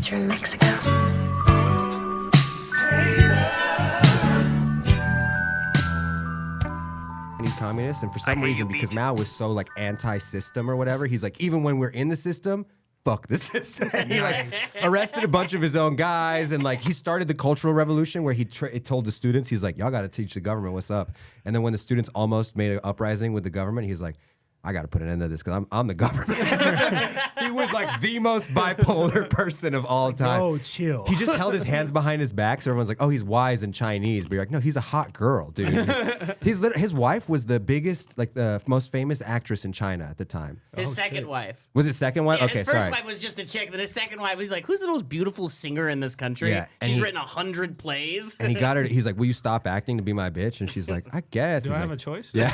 kids from Mexico. He's communist, and for some reason, because Mao was so like anti-system or whatever, he's like, even when we're in the system, fuck the system. And he like arrested a bunch of his own guys, and like he started the Cultural Revolution where he told the students, he's like, y'all got to teach the government what's up. And then when the students almost made an uprising with the government, he's like, I got to put an end to this because I'm the government. He was like the most bipolar person of all time. Oh, chill. He just held his hands behind his back, so everyone's like, "Oh, he's wise and Chinese." But you're like, "No, he's a hot girl, dude." His wife was the biggest, like the most famous actress in China at the time. His second wife. Was it second wife? Yeah, Okay, his first sorry. wife was just a chick. Then his second wife, he's like, "Who's the most beautiful singer in this country?" Yeah, and She's he- written 100 plays. And he got her. He's like, "Will you stop acting to be my bitch?" And she's like, "I guess." Do He's I have like, a choice? Yeah.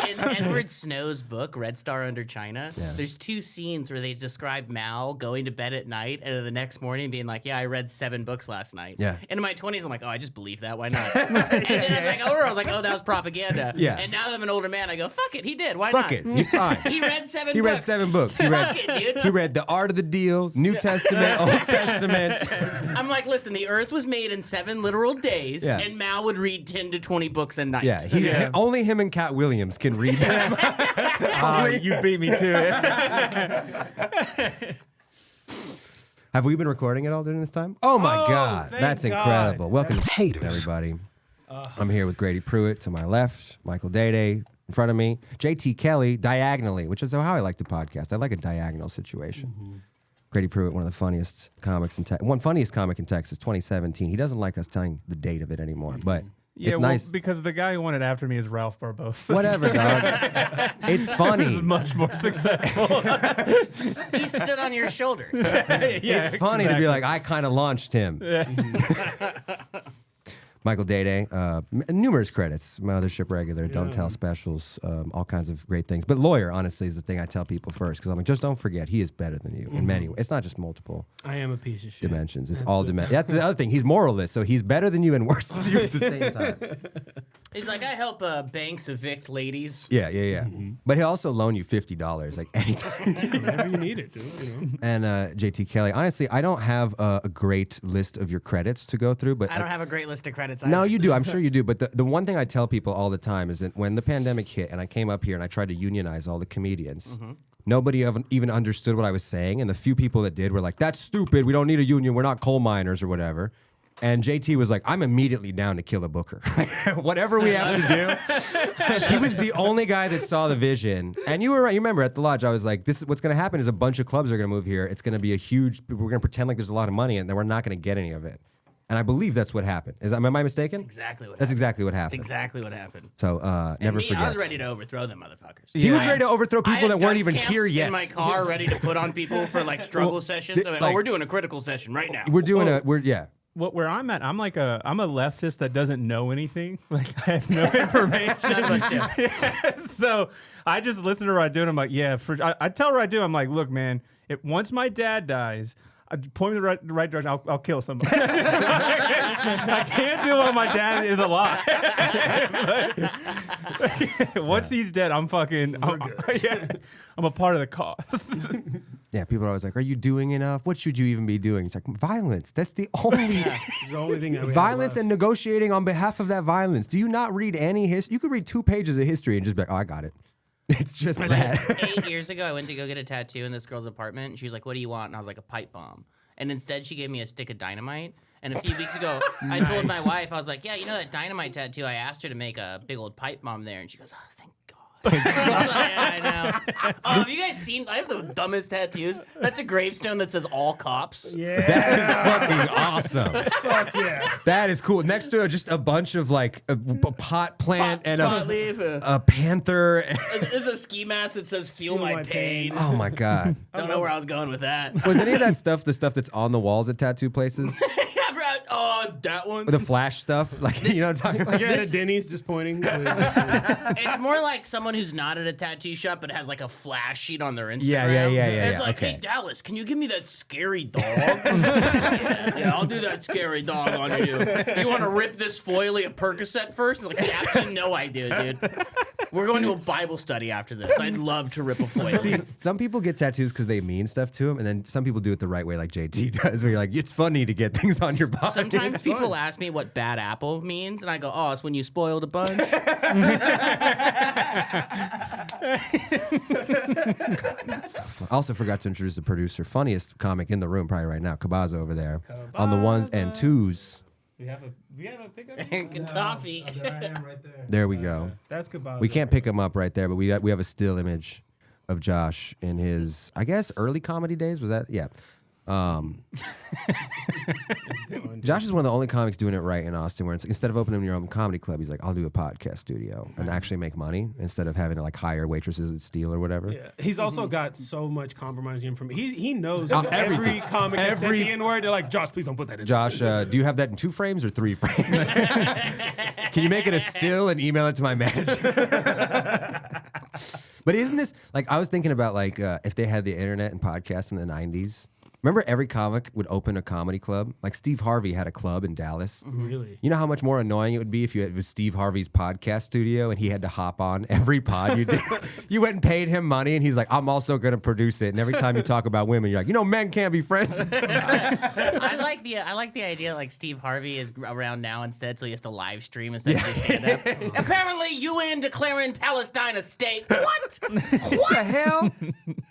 In Edward Snow's book, Red Star Under China, there's 2 scenes where they describe Mao going to bed at night and then the next morning being like, yeah, I read 7 books last night. Yeah. And in my 20s, I'm like, oh, I just believe that. Why not? And then as I got older, I was like, oh, that was propaganda. Yeah. And now that I'm an older man, I go, fuck it, he did. Why Fuck not? it. You're fine. He read 7 books. He read 7 books. He read, Fuck it, dude. he read The Art of the Deal, New Testament, Old Testament. I'm like, listen, the earth was made in 7 literal days, Yeah. and Mao would read 10 to 20 books a night. Yeah, only him and Cat Williams can read them. You beat me to it. Have we been recording it all during this time? Oh my God, thank that's God. incredible. Welcome, haters, everybody. I'm here with Grady Pruitt to my left, Mycal Dede in front of me, JT Kelley diagonally, which is how I like the podcast. I like a diagonal situation. Grady Pruitt, one of the funniest comics in funniest comic in Texas, 2017. He doesn't like us telling the date of it anymore, but it's nice. Because the guy who won it after me is Ralph Barbosa. Whatever, dog. It's funny. He's much more successful. He stood on your shoulders. It's funny to be like, I kind of launched him. Mycal Dede, numerous credits, Mothership regular, Don't Tell specials, all kinds of great things. But lawyer, honestly, is the thing I tell people first because I'm like, just don't forget, he is better than you in many ways. It's not just multiple I am a piece of shit. dimensions. It's all dimensions. That's the other thing. He's moralist, so he's better than you and worse than you at the same time. He's like, I help banks evict ladies. Yeah. But he'll also loan you $50 like anytime. Whenever you need it, dude. You know? And JT Kelley, honestly, I don't have a great list of your credits to go through, but I don't have a great list of credits. no, either. you do. I'm sure you do. But the one thing I tell people all the time is that when the pandemic hit and I came up here and I tried to unionize all the comedians, nobody even understood what I was saying. And the few people that did were like, that's stupid. We don't need a union. We're not coal miners or whatever. And JT was like, I'm immediately down to kill a booker. Whatever we have to do. He was the only guy that saw the vision. And you were right. You remember at the lodge, I was like, this is what's going to happen is a bunch of clubs are going to move here. It's going to be a huge, we're going to pretend like there's a lot of money and then we're not going to get any of it. And I believe that's what happened. Am I mistaken? That's exactly what That's happened. exactly what That's happened. exactly what happened. So never Me, forget. I was ready to overthrow them motherfuckers. He was ready to overthrow I people had that weren't dunce even camps here yet. in my car, ready to put on people for like struggle sessions. I'm like, like- we're doing a critical session right now. We're doing yeah. Where I'm at, I'm a leftist that doesn't know anything. Like I have no information. None of us do. So I just listen to Radu and I'm like, yeah. I tell Radu, I'm like, look, man, once my dad dies, point me the right direction. I'll kill somebody. I can't do it while my dad is alive. But once he's dead, I'm fucking. I'm a part of the cause. Yeah, people are always like, are you doing enough? What should you even be doing? It's like, violence. That's the only... It's the only thing that we have violence left. and negotiating on behalf of that violence. Do you not read any history? You could read 2 pages of history and just be like, oh, I got it. It's just that. 8 years ago, I went to go get a tattoo in this girl's apartment. And she was like, what do you want? And I was like, a pipe bomb. And instead, she gave me a stick of dynamite. And a few weeks ago, I told my wife, I was like, yeah, you know that dynamite tattoo? I asked her to make a big old pipe bomb there. And she goes, oh, thank God. I was like, yeah, I know. Have you guys seen? I have the dumbest tattoos. That's a gravestone that says all cops. Yeah. That is fucking awesome. Fuck yeah. That is cool. Next to it, just a bunch of like a pot plant and Pot leaf, a panther. There's a ski mask that says "Feel my pain." Oh my God. Don't know where I was going with that. Was any of that stuff the stuff that's on the walls at tattoo places? Yeah, bro. that one. With the flash stuff, like you know, what I'm talking about? You're at a Denny's just pointing. It's more like someone who's not at a tattoo shop but has like a flash sheet on their Instagram. Yeah. It's like, Okay. hey Dallas, can you give me that scary dog? yeah, I'll do that scary dog on you. You want to rip this foily a Percocet first? It's like, absolutely no idea, dude. We're going to a Bible study after this. I'd love to rip a foily. See, some people get tattoos because they mean stuff to them, and then some people do it the right way, like JT does, where you're like, it's funny to get things on your body. Sometimes people ask me what bad apple means, and I go, oh, it's when you spoiled a bunch. I also forgot to introduce the producer, funniest comic in the room probably right now, Kabaza over there, on the ones and twos. We have a pickup. And Gaddafi. There I am right there. There we go. That's Kabaza. We can't pick him up right there, but we have a still image of Josh in his, I guess, early comedy days. Was that? Yeah. Josh is one of the only comics doing it right in Austin, where it's, instead of opening your own comedy club, he's like, I'll do a podcast studio and actually make money instead of having to like hire waitresses at Steel or whatever. Yeah. He's also got so much compromising information. He knows everything. every comic that said the N-word. They're like, Josh, please don't put that in. Josh, do you have that in 2 frames or 3 frames? Can you make it a still and email it to my manager? But isn't this, like, I was thinking about, like, if they had the internet and podcasts in the 90s. Remember every comic would open a comedy club? Like Steve Harvey had a club in Dallas. Really? You know how much more annoying it would be if it was Steve Harvey's podcast studio and he had to hop on every pod you did? You went and paid him money and he's like, I'm also going to produce it. And every time you talk about women, you're like, you know, men can't be friends. I like the idea like Steve Harvey is around now instead, so he has to live stream instead of just stand up. Apparently, UN declaring Palestine a state. What? What the hell?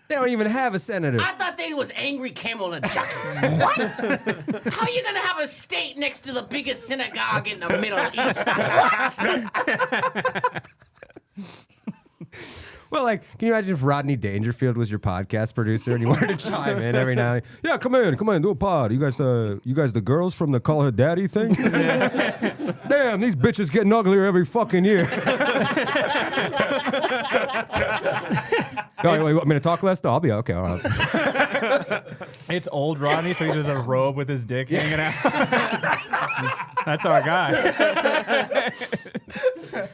They don't even have a senator. I thought they was angry camel and jockeys. What? How are you gonna have a state next to the biggest synagogue in the Middle East? What? Well, like, can you imagine if Rodney Dangerfield was your podcast producer and you wanted to chime in every now and then? Yeah, come in, do a pod. You guys the girls from the Call Her Daddy thing? Damn, these bitches getting uglier every fucking year. Oh, you want me to talk less? No, I'll be okay. All right. It's old Rodney, so he just has a robe with his dick hanging out. That's our guy.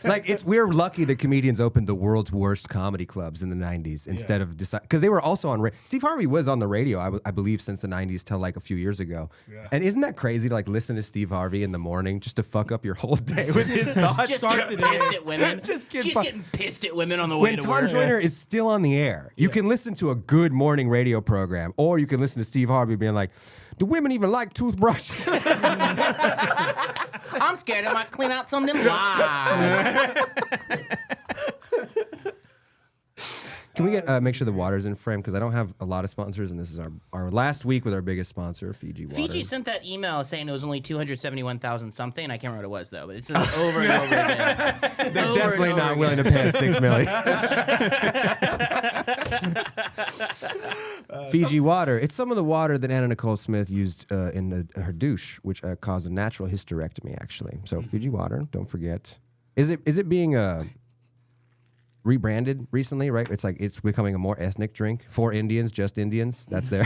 Like, we're lucky that comedians opened the world's worst comedy clubs in the 90s instead of because they were also on Steve Harvey was on the radio, I believe, since the 90s till like a few years ago. Yeah. And isn't that crazy to like listen to Steve Harvey in the morning just to fuck up your whole day with his thoughts? Just getting pissed at women. Just getting pissed at women on the way to work. When Tom Joyner is still on the air, you can listen to a good morning radio program, or you can listen to Steve Harvey being like, do women even like toothbrushes? I'm scared I might clean out some of them lies. Can we get make sure the water's in frame? Because I don't have a lot of sponsors, and this is our last week with our biggest sponsor, Fiji Water. Fiji sent that email saying it was only 271,000 something. I can't remember what it was, though, but it's over and over again. They're definitely not willing to pay us $6 million. Fiji Water. It's some of the water that Anna Nicole Smith used in her douche, which caused a natural hysterectomy, actually. So Fiji Water, don't forget. Is it being rebranded recently, right? It's like it's becoming a more ethnic drink for Indians, just Indians. That's their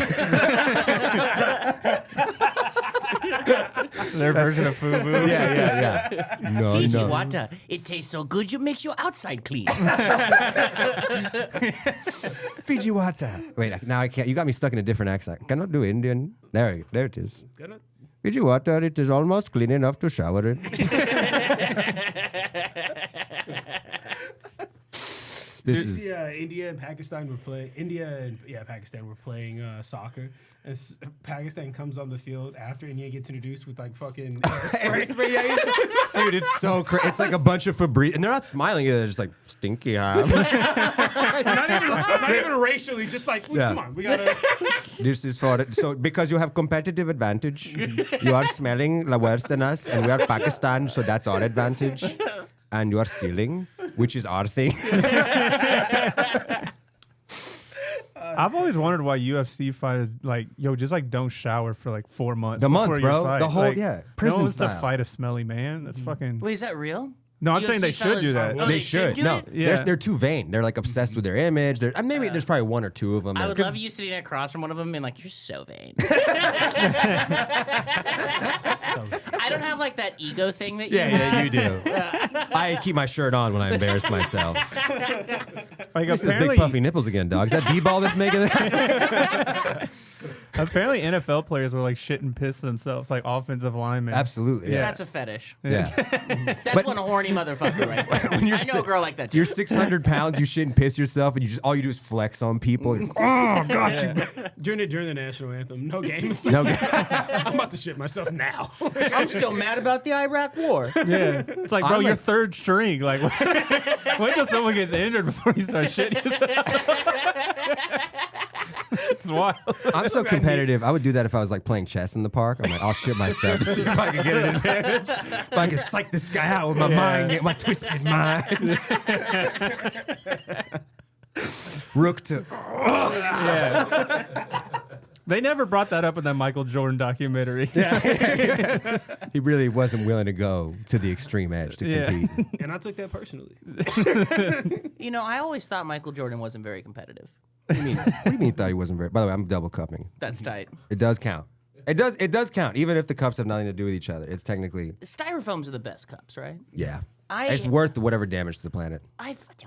their version of FUBU. Yeah. No, Fiji water. It tastes so good, it makes your outside clean. Fiji Water. Wait, now I can't. You got me stuck in a different accent. Cannot do Indian. There it is. Fiji Water. It is almost clean enough to shower in. India and Pakistan were playing. Pakistan were playing soccer, and Pakistan comes on the field after India gets introduced with like fucking Dude, it's so crazy. It's like a bunch of Febreze, and they're not smiling either. They're just like stinky eye. not even racially, just like come on, we gotta. This is for it. So because you have competitive advantage, you are smelling worse than us, and we are Pakistan, so that's our advantage. And you are stealing, which is our thing. I've always wondered why UFC fighters just don't shower for like 4 months. The month, before bro. you fight. The whole no prison one wants style. to fight a smelly man. That's fucking. Wait, is that real? No, I'm UFC saying they should do that. Oh, They should. do No, it? Yeah. they're too vain. They're like obsessed with their image. Maybe there's probably one or two of them. I would love you sitting across from one of them and being like, you're so vain. I don't have like that ego thing that you have. Yeah, you do. I keep my shirt on when I embarrass myself. Like This is apparently, big puffy nipples again, dog. Is that D-ball that's making that? apparently NFL players were like shit and piss themselves, like offensive linemen. Absolutely. Yeah. Yeah. That's a fetish. Yeah. That's one horny motherfucker right there. When you're I know a girl like that too. You're 600 pounds. You shit and piss yourself, and all you do is flex on people. And, oh God, During the national anthem, no games. no. I'm about to shit myself now. I'm still mad about the Iraq War. Yeah, it's like, bro, I'm you're like- third string. Like, wait till someone gets injured before you start shitting yourself. It's wild. I'm so competitive. I would do that if I was like playing chess in the park. I'm like, I'll shit myself to see if I can get an advantage. If I can psych this guy out with my mind, get my twisted mind. Rook to. Yeah. They never brought that up in that Michael Jordan documentary. He really wasn't willing to go to the extreme edge to Yeah. compete. And I took that personally. You know, I always thought Michael Jordan wasn't very competitive. What do you mean you thought he wasn't very? By the way, I'm double cupping. That's tight. It does count. It does count, even if the cups have nothing to do with each other. It's technically, Styrofoams are the best cups, right? yeah. I- It's worth whatever damage to the planet. Dude, fuck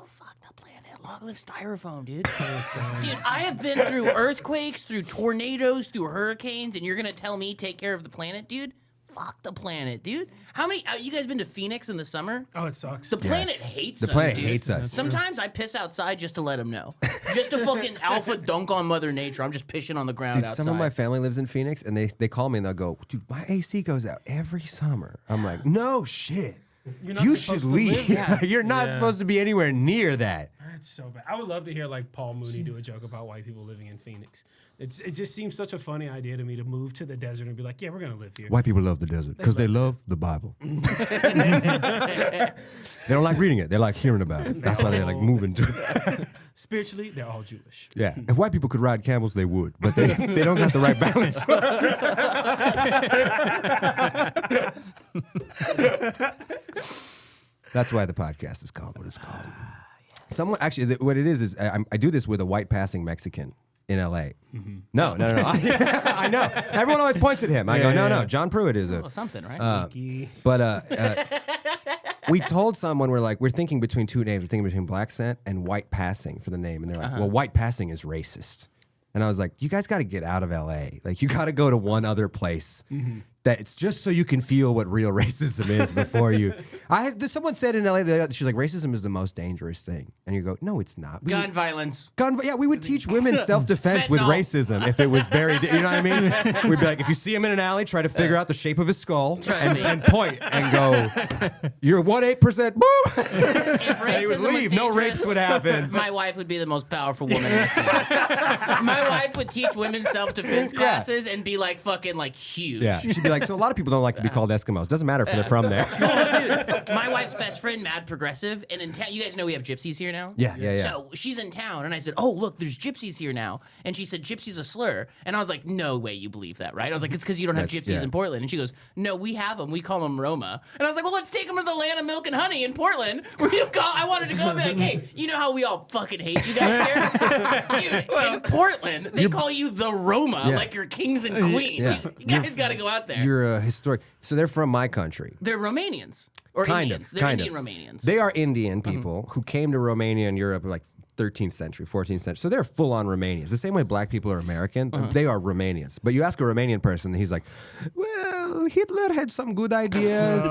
the planet. Long live styrofoam, dude. Dude, I have been through earthquakes, through tornadoes, through hurricanes, and you're gonna tell me take care of the planet, dude? Fuck the planet, dude. How many? You guys been to Phoenix in the summer? Oh, it sucks. The planet hates us. The planet dude. hates us. Sometimes I piss outside just to let them know. Just to fucking alpha dunk on Mother Nature. I'm just pissing on the ground Dude, outside. some of my family lives in Phoenix, and they call me and they'll go, dude, my AC goes out every summer. I'm like, no shit. You're not You supposed should to leave. live You're not supposed to be anywhere near that. That's so bad. I would love to hear like Paul Mooney do a joke about white people living in Phoenix. It just seems such a funny idea to me to move to the desert and be like, yeah, we're gonna live here. White people love the desert because they love the Bible. They don't like reading it. They like hearing about it. That's why they like moving to it. Spiritually, they're all Jewish. Yeah. If white people could ride camels, they would. But they don't got the right balance. That's why the podcast is called what it's called. Someone actually, what it is I do this with a white passing Mexican in L.A. No. I know. Everyone always points at him. I go, no. John Pruitt is a Oh, something, right? Sneaky. we told someone we're thinking between two names. We're thinking between Black Scent and White Passing for the name, and they're like, well, White Passing is racist. And I was like, you guys got to get out of L.A. Like, you got to go to one other place. That it's just so you can feel what real racism is before you. Someone said in LA, she's like, racism is the most dangerous thing. And you go, no, it's not. Gun violence. Yeah, we would teach women self-defense with Fentanyl. racism if it was very, you know what I mean? We'd be like, if you see him in an alley, try to figure out the shape of his skull and point and go, you're 1.8%, boo! If And he would racism was leave. No rapes dangerous, would happen. my wife would be the most powerful woman in the city. My wife would teach women self-defense classes and be like fucking like huge. Yeah, she'd be like, so a lot of people don't like to be called Eskimos. Doesn't matter if they're from there. Oh, dude, my wife's best friend, mad progressive, and in town, you guys know we have gypsies here now. Yeah. So she's in town, and I said, "Oh, look, there's gypsies here now." And she said, "Gypsy's a slur," and I was like, "No way, you believe that, right?" I was like, "It's because you don't have gypsies in Portland." And she goes, "No, we have them. We call them Roma." And I was like, "Well, let's take them to the land of milk and honey in Portland." Where you call? I wanted to go and be like, "Hey, you know how we all fucking hate you guys here? Dude, in Portland, they call you the Roma, like you're kings and queens. Yeah. You guys got to go out there." You're a historic. So they're from my country. They're Romanians. Or Kind Indians. of. They're Indian Romanians. They are Indian people who came to Romania and Europe like 13th century, 14th century. So they're full on Romanians. The same way black people are American, they are Romanians. But you ask a Romanian person, he's like, well, Hitler had some good ideas.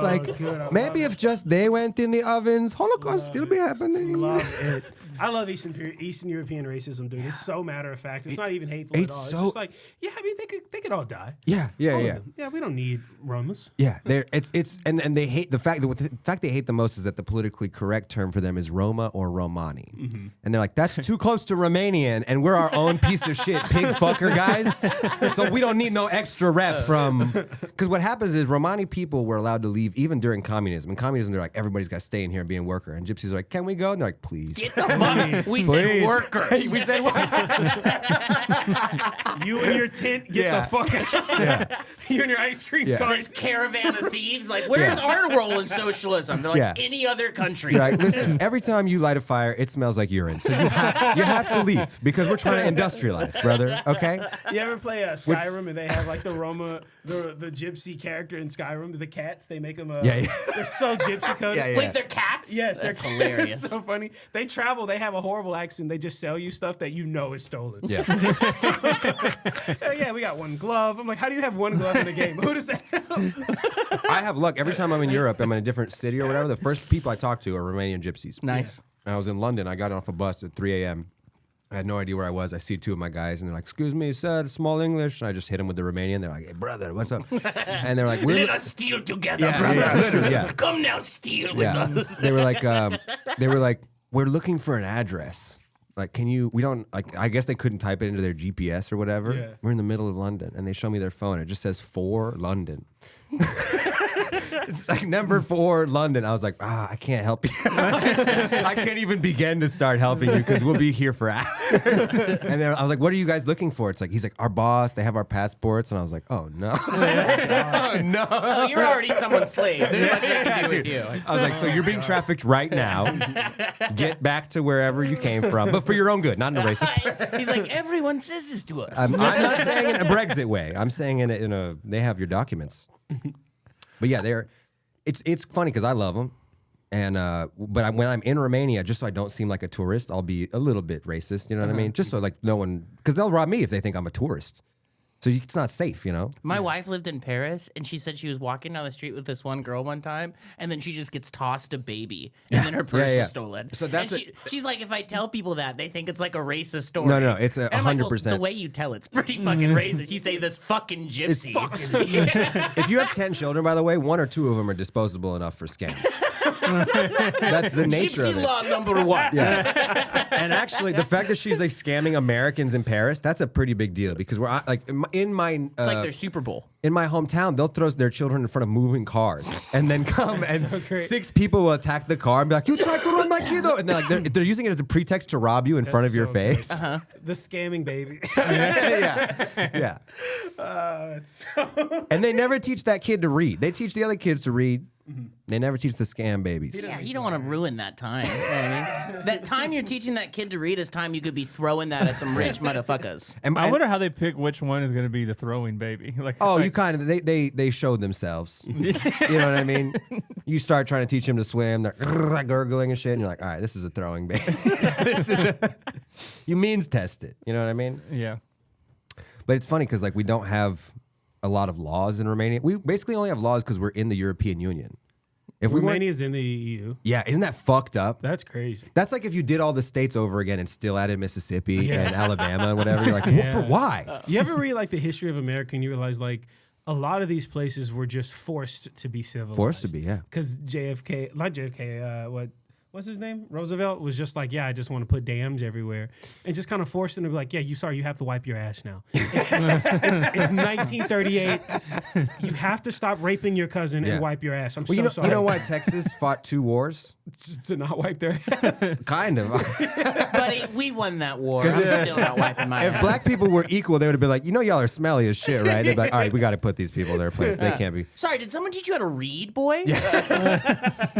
Maybe if just they went in the ovens, Holocaust still be happening. Love it. I love Eastern European racism, dude. It's so matter of fact. It's not even hateful at all. It's just like, yeah, I mean, they could all die. Yeah. All of them. Yeah, we don't need Romas. Yeah, and they hate the fact they hate the most is that the politically correct term for them is Roma or Romani, and they're like, that's too close to Romanian, and we're our own piece of shit pig fucker guys, so we don't need no extra rep from. Because what happens is Romani people were allowed to leave even during communism. In communism, they're like, everybody's got to stay in here and be a worker, and gypsies are like, can we go? And they're like, please. Get the fuck. We said Please. workers. We said what? You and your tent, get the fuck out. You and your ice cream cart. This caravan of thieves, like, where's our role in socialism? They're like, any other country. You're like, listen, every time you light a fire, it smells like urine. So you have to leave because we're trying to industrialize, brother. Okay? You ever play Skyrim and they have like the Roma, the gypsy character in Skyrim, the cats, they make them, they're so gypsy coded. Wait, they're cats? Yes, That's they're hilarious. It's so funny. They travel, they have a horrible accent, they just sell you stuff that you know is stolen. Yeah. Yeah, we got one glove. I'm like, how do you have one glove in a game? Who does that help? I have luck. Every time I'm in Europe, I'm in a different city or whatever, the first people I talk to are Romanian gypsies. Nice. And I was in London. I got off a bus at 3 a.m. I had no idea where I was. I see two of my guys, and they're like, "Excuse me, sir, small English." And I just hit them with the Romanian. They're like, "Hey, brother, what's up?" And they're like, Let us steal together, brother. literally, yeah. Come now, steal with us. They were like, "We're looking for an address. Like, can you? We don't like. I guess they couldn't type it into their GPS or whatever. Yeah. We're in the middle of London, and they show me their phone. It just says 4 London. It's like number 4 London. I was like, I can't help you. I can't even begin to start helping you because we'll be here for hours. And then I was like, what are you guys looking for? It's like, he's like, our boss, they have our passports. And I was like, oh no. Oh no. Oh, you're already someone's slave. There's nothing to do with you. I was like, so you're being trafficked right now. Get back to wherever you came from, but for your own good, not in a racist. He's like, everyone says this to us. I'm not saying it in a Brexit way. I'm saying it in a, they have your documents. But yeah, it's funny because I love them. And but when I'm in Romania, just so I don't seem like a tourist, I'll be a little bit racist. You know what I mean? Just so like no one, because they'll rob me if they think I'm a tourist. So it's not safe, you know? My wife lived in Paris, and she said she was walking down the street with this one girl one time, and then she just gets tossed a baby, and then her purse was stolen. So that's and she's like, if I tell people that, they think it's like a racist story. No, it's And I'm like, 100%. well, the way you tell it's pretty fucking racist. You say this fucking gypsy. If you have 10 children, by the way, 1 or 2 of them are disposable enough for scams. That's the nature Gypsy of it. law number 1. Yeah. And actually, the fact that she's like scamming Americans in Paris, that's a pretty big deal because we're like in my It's like their Super Bowl. in my hometown, they'll throw their children in front of moving cars and then come and so great. 6 people will attack the car and be like, "You tried to run my kiddo," and they're using it as a pretext to rob you in front of your so face. The scamming baby. Yeah. And they never teach that kid to read. They teach the other kids to read. They never teach the scam babies. Yeah, you don't want to ruin that time. You know what I mean? That time you're teaching that kid to read is time you could be throwing that at some rich motherfuckers. And I wonder how they pick which one is going to be the throwing baby. Like, oh, you kind of they showed themselves. You know what I mean? You start trying to teach them to swim, they're gurgling and shit, and you're like, all right, this is a throwing baby. You means test it. You know what I mean? Yeah. But it's funny because like we don't have a lot of laws in Romania. We basically only have laws because we're in the European Union. If we weren't, Romania's in the EU. yeah, isn't that fucked up? That's crazy. That's like if you did all the states over again and still added Mississippi and Alabama and whatever. You're like, well, for why? You ever read like the history of America and you realize like a lot of these places were just forced to be civilized. Forced to be, yeah. Because what's his name? Roosevelt was just like, yeah, I just want to put dams everywhere. And just kind of forced them to be like, yeah, you have to wipe your ass now. It's 1938. You have to stop raping your cousin and wipe your ass. I'm Well, sorry. you know why Texas fought 2 wars? To not wipe their ass. Kind of. Buddy, we won that war. I'm still not wiping my If ass. black people were equal, they would have been like, y'all are smelly as shit, right? They'd be like, all right, we got to put these people in their place. They can't be. Sorry, did someone teach you how to read, boy?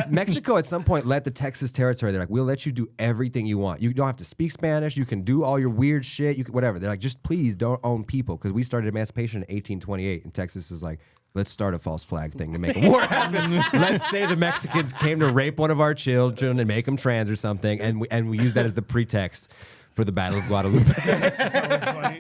Mexico at some point let the Texas territory. They're like, we'll let you do everything you want. You don't have to speak Spanish. You can do all your weird shit. You can, whatever. They're like, just please don't own people because we started emancipation in 1828, and Texas is like, let's start a false flag thing to make a war happen. Let's say the Mexicans came to rape one of our children and make them trans or something, and we use that as the pretext for the Battle of Guadalupe. That's so funny.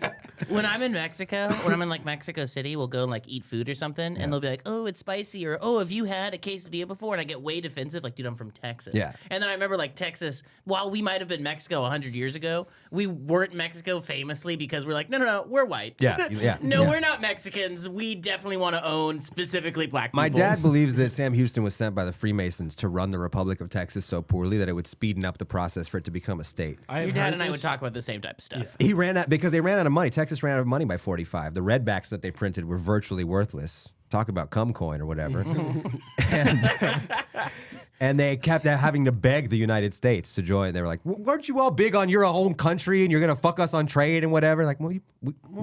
When I'm in Mexico, when I'm in like Mexico City, we'll go and like eat food or something, and they'll be like, "Oh, it's spicy," or "Oh, have you had a quesadilla before?" And I get way defensive, like, "Dude, I'm from Texas." Yeah. And then I remember like Texas, while we might have been Mexico 100 years ago, we weren't Mexico famously because we're like, no, we're white. Yeah. No, we're not Mexicans. We definitely want to own specifically black people. My dad believes that Sam Houston was sent by the Freemasons to run the Republic of Texas so poorly that it would speeden up the process for it to become a state. Your dad and I would talk about the same type of stuff. He ran out because they ran out of money. Texas ran out of money by 45. The redbacks that they printed were virtually worthless. talk about cum coin or whatever. And they kept having to beg the United States to join. They were like, weren't you all big on your own country and you're going to fuck us on trade and whatever? Like, will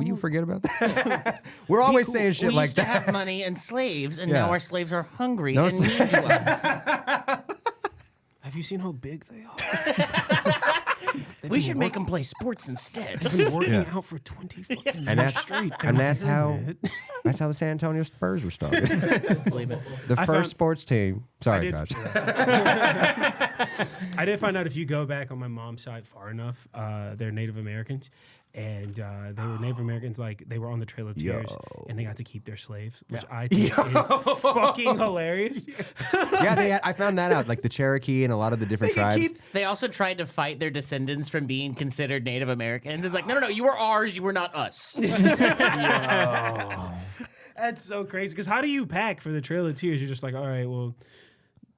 you forget about that? We're always saying shit we like used to that. have money and slaves, and Yeah. now our slaves are hungry No and mean to us. Have you seen how big they are? We should make them play sports instead. They've been working out for 20 fucking And years that's straight. and that's how Pyramid. that's how the San Antonio Spurs were started. Believe it. The first found- sports team. Sorry, did- Josh. I did find out if you go back on my mom's side far enough, they're Native Americans. And they were Native Americans, like they were on the Trail of Tears, and they got to keep their slaves, which I think is fucking hilarious. Yeah, I found that out. Like the Cherokee and a lot of the different tribes. They also tried to fight their descendants from being considered Native Americans. It's like, no, you were ours, you were not us. That's so crazy. Because how do you pack for the Trail of Tears? You're just like, all right, well,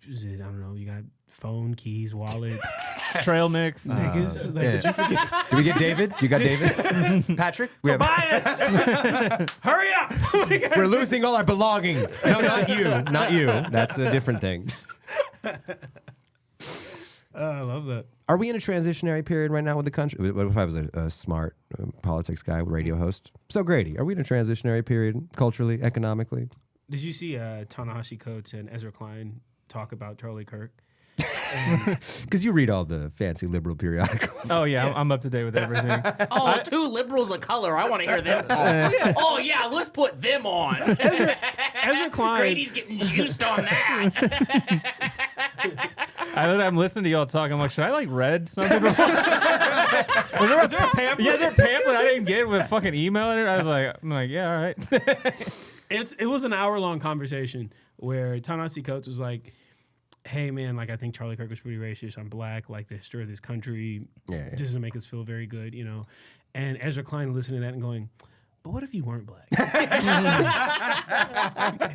is it? I don't know. You got phone, keys, wallet, Trail mix. niggas. Like, yeah. did you forget? Did we get David? You got David? Patrick? We have- Tobias! Hurry up! We're losing all our belongings. No, not you. Not you. That's a different thing. I love that. Are we in a transitionary period right now with the country? What if I was a smart politics guy, radio host? So, Grady, are we in a transitionary period culturally, economically? Did you see Ta-Nehisi Coates and Ezra Klein talk about Charlie Kirk? Because you read all the fancy liberal periodicals. Oh yeah, I'm up to date with everything. Oh, two liberals of color. I want to hear them talk. Oh, yeah, let's put them on. Ezra Klein. Grady's getting juiced on that. I'm listening to y'all talk. I'm like, should I like read something? Was there a pamphlet? Yeah, is there a pamphlet I didn't get with fucking email in it? I'm like, yeah, all right. It was an hour-long conversation where Ta-Nehisi Coates was like, hey, man, like, I think Charlie Kirk was pretty racist. I'm black. Like, the history of this country doesn't make us feel very good, you know? And Ezra Klein listening to that and going, but what if you weren't black?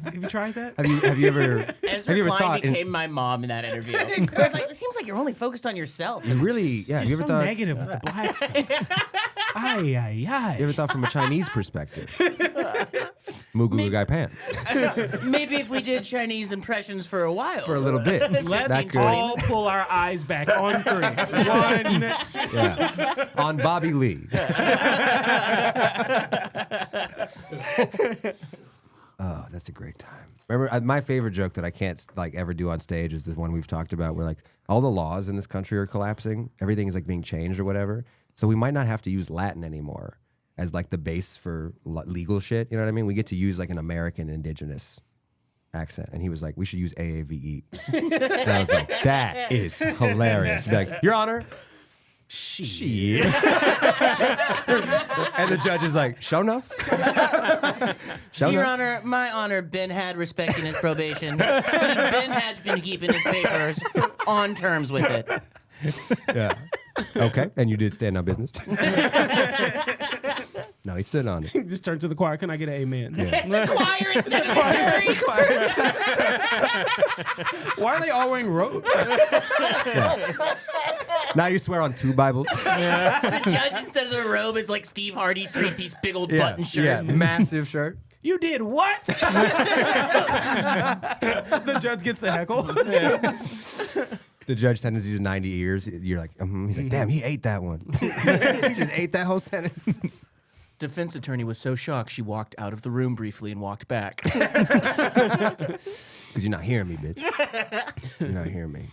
Have you tried that? Have you ever? Ezra have you ever Klein thought? became my mom in that interview. I was like, it seems like you're only focused on yourself. You really? Yeah. Have you You're ever so thought? negative with the black stuff. Ay, ay, ay. You ever thought from a Chinese perspective? Mugu Gai Pan Maybe if we did Chinese impressions for a while. for a little bit. Let's That could. all pull our eyes back on 3. 1, 2. Yeah. On Bobby Lee. Oh, that's a great time. Remember, my favorite joke that I can't like ever do on stage is the one we've talked about, where like all the laws in this country are collapsing. Everything is like being changed or whatever. So we might not have to use Latin anymore as like the base for legal shit. You know what I mean? We get to use like an American indigenous accent. And he was like, we should use AAVE. And I was like, that is hilarious. Be like, Your Honor. Shit. And the judge is like, show enough? Show Your enough? Honor, my honor, Ben had respecting his probation. Ben had been keeping his papers on terms with it. Yeah. Okay. And you did stand on business? No, he stood on it. Just turn to the choir. Can I get an amen? It's a choir instead of a jury. Why are they all wearing robes? Now you swear on 2 Bibles? The judge, instead of the robe, is like Steve Harvey, 3-piece big old button shirt. Yeah, massive shirt. You did what? The judge gets the heckle. The judge sentences you to 90 years. You're like, He's like, damn, he ate that one. He just ate that whole sentence. Defense attorney was so shocked she walked out of the room briefly and walked back. Because you're not hearing me, bitch. You're not hearing me.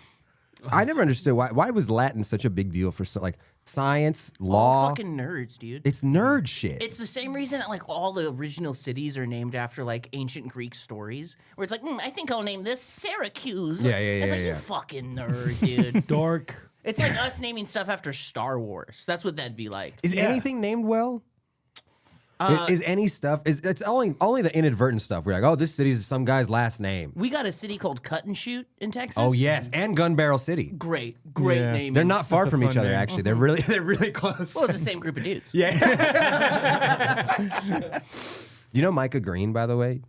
I never understood why was Latin such a big deal for like science, law. Fucking nerds, dude. It's nerd shit. It's the same reason that like all the original cities are named after like ancient Greek stories, where it's like, I think I'll name this Syracuse. Yeah, It's like, yeah. you fucking nerd, dude. Dork. It's like us naming stuff after Star Wars. That's what that'd be like. Is anything named well? Is any stuff? It's only the inadvertent stuff. We're like, oh, this city is some guy's last name. We got a city called Cut and Shoot in Texas. Oh yes, and Gun Barrel City. Great Yeah. name. They're not far That's a from each fun other. name. Actually, they're really close. Well, it's the same group of dudes. Yeah. You know Micah Green, by the way?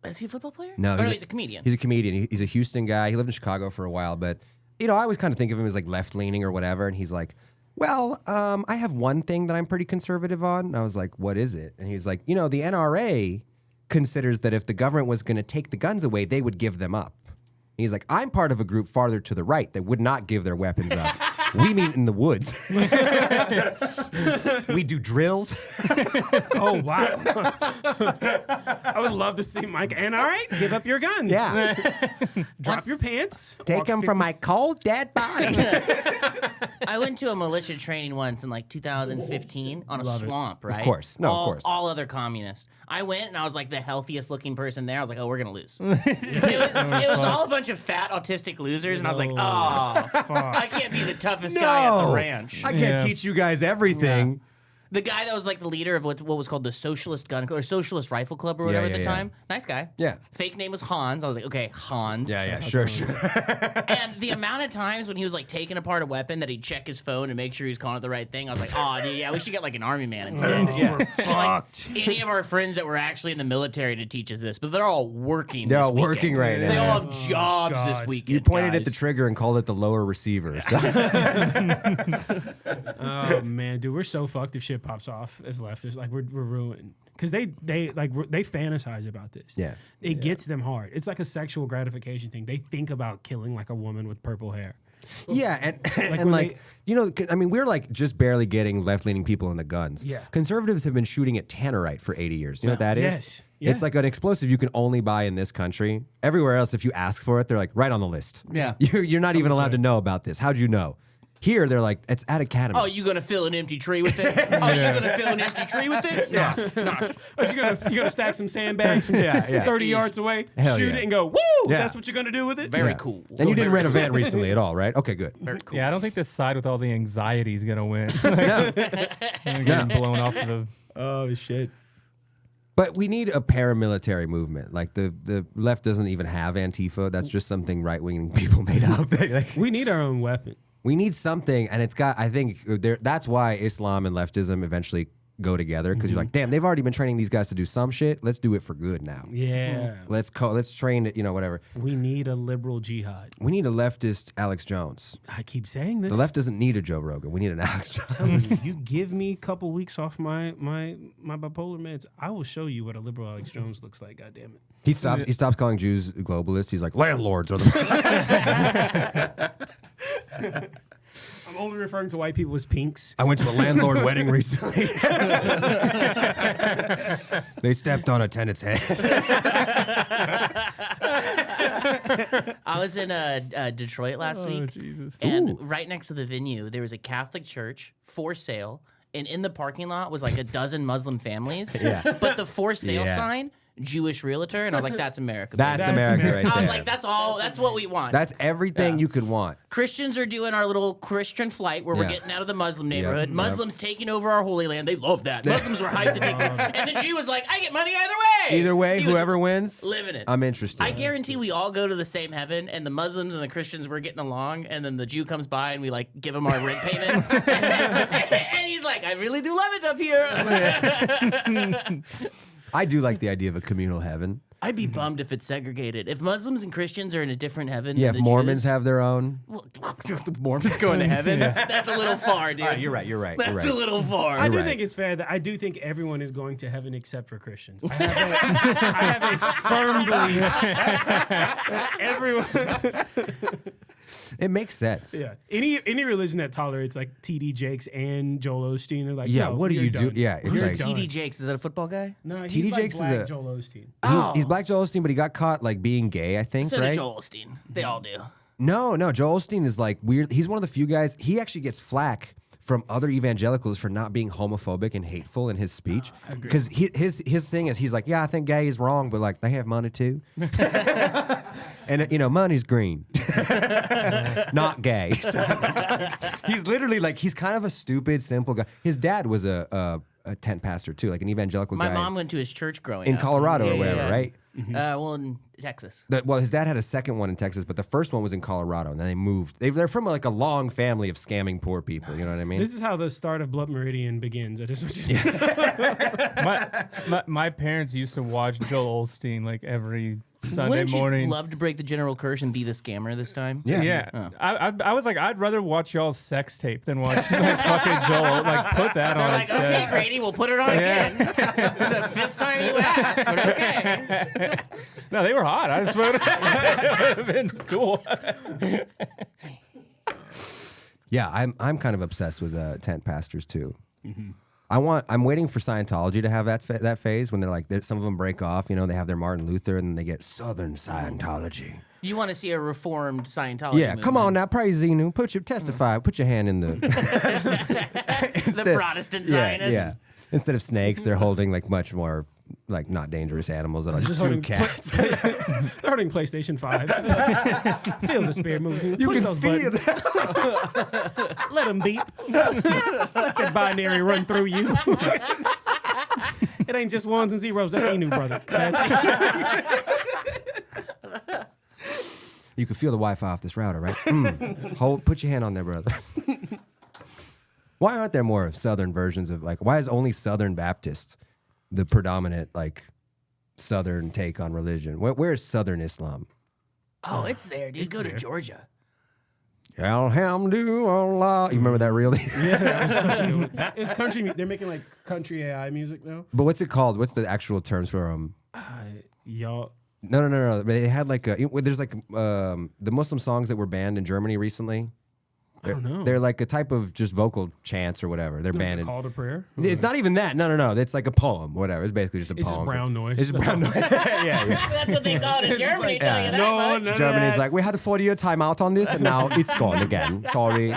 Is he a football player? No, Oh, he's a comedian. He's a comedian. He's a Houston guy. He lived in Chicago for a while, but I always kind of think of him as like left leaning or whatever. And he's like, well, I have one thing that I'm pretty conservative on. And I was like, what is it? And he was like, the NRA considers that if the government was going to take the guns away, they would give them up. He's like, I'm part of a group farther to the right that would not give their weapons up. We meet in the woods. We do drills. Oh, wow. I would love to see Mike. And all right, give up your guns. Yeah. Drop your pants. Take them from my cold, dead body. I went to a militia training once in like 2015 on a swamp, right? Of course. No, of course. All other communists. I went and I was like the healthiest looking person there. I was like, oh, we're going to lose. it was all a bunch of fat autistic losers. And I was like, I can't be the toughest guy at the ranch. I can't teach you guys everything. The guy that was like the leader of what was called the Socialist Gun Club or Socialist Rifle Club or whatever at the time. Nice guy. Yeah. Fake name was Hans. I was like, okay, Hans. Yeah, sure. And the amount of times when he was like taking apart a weapon that he'd check his phone and make sure he was calling it the right thing, I was like, oh, dude, yeah, we should get like an army man instead. We're fucked. Like, any of our friends that were actually in the military to teach us this, but they're all working. They're this all working weekend. right They now. all have jobs this weekend. You pointed at guys. the trigger and called it the lower receiver. So. Oh, man, dude, we're so fucked if shit pops off as leftists. Like, we're ruined. Because they fantasize about this. Yeah. It gets them hard. It's like a sexual gratification thing. They think about killing like a woman with purple hair. Yeah, and when like, they- you know, I mean, we're like just barely getting left-leaning people in the guns. Yeah. Conservatives have been shooting at tannerite for 80 years. Do you know what that is? Yes. Yeah. It's like an explosive you can only buy in this country. Everywhere else, if you ask for it, they're like, right on the list. Yeah. You're not even allowed to know about this. How'd you know? Here, they're like, it's at Academy. Oh, you gonna fill an empty tree with it? Oh, you gonna fill an empty tree with it? No. You're gonna stack some sandbags Yeah. 30 yards away, Hell shoot yeah. it, and go, woo! Yeah. That's what you're gonna do with it? Very cool. And you didn't rent a van recently at all, right? Okay, good. Very cool. Yeah, I don't think this side with all the anxiety is gonna win. Getting blown off of the. Oh, shit. But we need a paramilitary movement. Like the left doesn't even have Antifa. That's just something right-wing people made up. Like, We need our own weapon. we need something, and it's got. I think that's why Islam and leftism eventually go together because you're like, damn, they've already been training these guys to do some shit. Let's do it for good now. Yeah. Let's train it. You know, whatever. We need a liberal jihad. We need a leftist Alex Jones. I keep saying this. The left doesn't need a Joe Rogan. We need an Alex Jones. You give me a couple weeks off my bipolar meds, I will show you what a liberal Alex Jones looks like. God damn it. He stops calling Jews globalists. He's like, landlords are the. I'm only referring to white people as pinks. I went to a landlord wedding recently. They stepped on a tenant's head. I was in Detroit last week. Jesus. And right next to the venue, there was a Catholic church for sale. And in the parking lot was like a dozen Muslim families. Yeah. But the for sale Yeah. sign, Jewish realtor. And I was like, that's America. That's baby. America right there. I was like, that's all. That's what we want. That's everything you could want. Christians are doing our little Christian flight where we're Yeah. getting out of the Muslim neighborhood. Yep. Muslims taking over our Holy Land. They love that. Muslims were hyped to take it. And the Jew was like, I get money either way. Either way, He was whoever wins, living it. I'm interested. I guarantee we all go to the same heaven, and the Muslims and the Christians were getting along, and then the Jew comes by and we like give him our rent payment, and he's like, "I really do love it up here." I do like the idea of a communal heaven. I'd be bummed if it's segregated. If Muslims and Christians are in a different heaven, Yeah, than if the Mormons Jews, have their own. well, the Mormons going to heaven. That's a little far, dude. You're right. That's a little far. I do right. think it's fair that I do think everyone is going to heaven except for Christians. I have a firm belief that everyone. It makes sense. Yeah. Any religion that tolerates like TD Jakes and Joel Osteen, they're like, Yeah, no, what do you're you do? done. Yeah, it's You're like- done. TD Jakes, is that a football guy? No, he's TD like Jakes is black a- Joel Osteen. He's Black Joel Osteen, but he got caught like being gay, I think, So right? did Joel Osteen. They all do. No, Joel Osteen is like weird. He's one of the few guys. He actually gets flack from other evangelicals for not being homophobic and hateful in his speech. Because his thing is he's like, yeah, I think gay is wrong, but like they have money too. And you know, money's green, not gay. So, he's literally like he's kind of a stupid, simple guy. His dad was a tent pastor too, like an evangelical My guy mom went to his church growing in up. Colorado or Yeah, whatever, yeah. right? Well, in Texas. Well, his dad had a second one in Texas, but the first one was in Colorado, and then they moved. They're from like a long family of scamming poor people. You know what I mean? This is how the start of Blood Meridian begins. I just want you to My parents used to watch Joel Osteen like every Sunday Wouldn't morning. you love to break the general curse and be the scammer this time? Yeah. Oh. I was like, I'd rather watch y'all's sex tape than watch like fucking Joel. Like, put that They're on like, instead. okay, Grady, we'll put it on again. It's the 5th time you asked, but okay. No, they were hot. I just would have been cool. Yeah, I'm kind of obsessed with tent pastors too. I'm waiting for Scientology to have that phase when they're like some of them break off. You know, they have their Martin Luther and then they get Southern Scientology. You want to see a reformed Scientology Yeah, come on now, praise Xenu. Testify. Put your hand in the the Protestant Zionists. Yeah. Instead of snakes, they're holding like much more like not dangerous animals that are just two holding cats. They're holding PlayStation 5. Feel the spirit moving. You Push can those feel buttons. Let them beep. Let that binary run through you. It ain't just ones and zeros. That's Enu, brother. That's You can feel the Wi-Fi off this router, right? Put your hand on there, brother. Why aren't there more Southern versions of like? Why is only Southern Baptist the predominant like Southern take on religion? Where's Southern Islam? Oh, it's there, dude. Go to Georgia. Alhamdulillah. You remember that really? Yeah, that was such a good one. It's country. They're making like country AI music now. But what's it called? What's the actual terms for Y'all. No. They had like there's like the Muslim songs that were banned in Germany recently. I don't know. They're like a type of just vocal chants or whatever. They're banned. Call to prayer. It's not even that. No. It's like a poem, whatever. It's basically just a It's poem. just brown noise. It's just brown noise. yeah. That's what they call it in Germany. Tell you that much. none of Germany's that. like, we had a 40-year timeout on this, and now it's gone again. Sorry.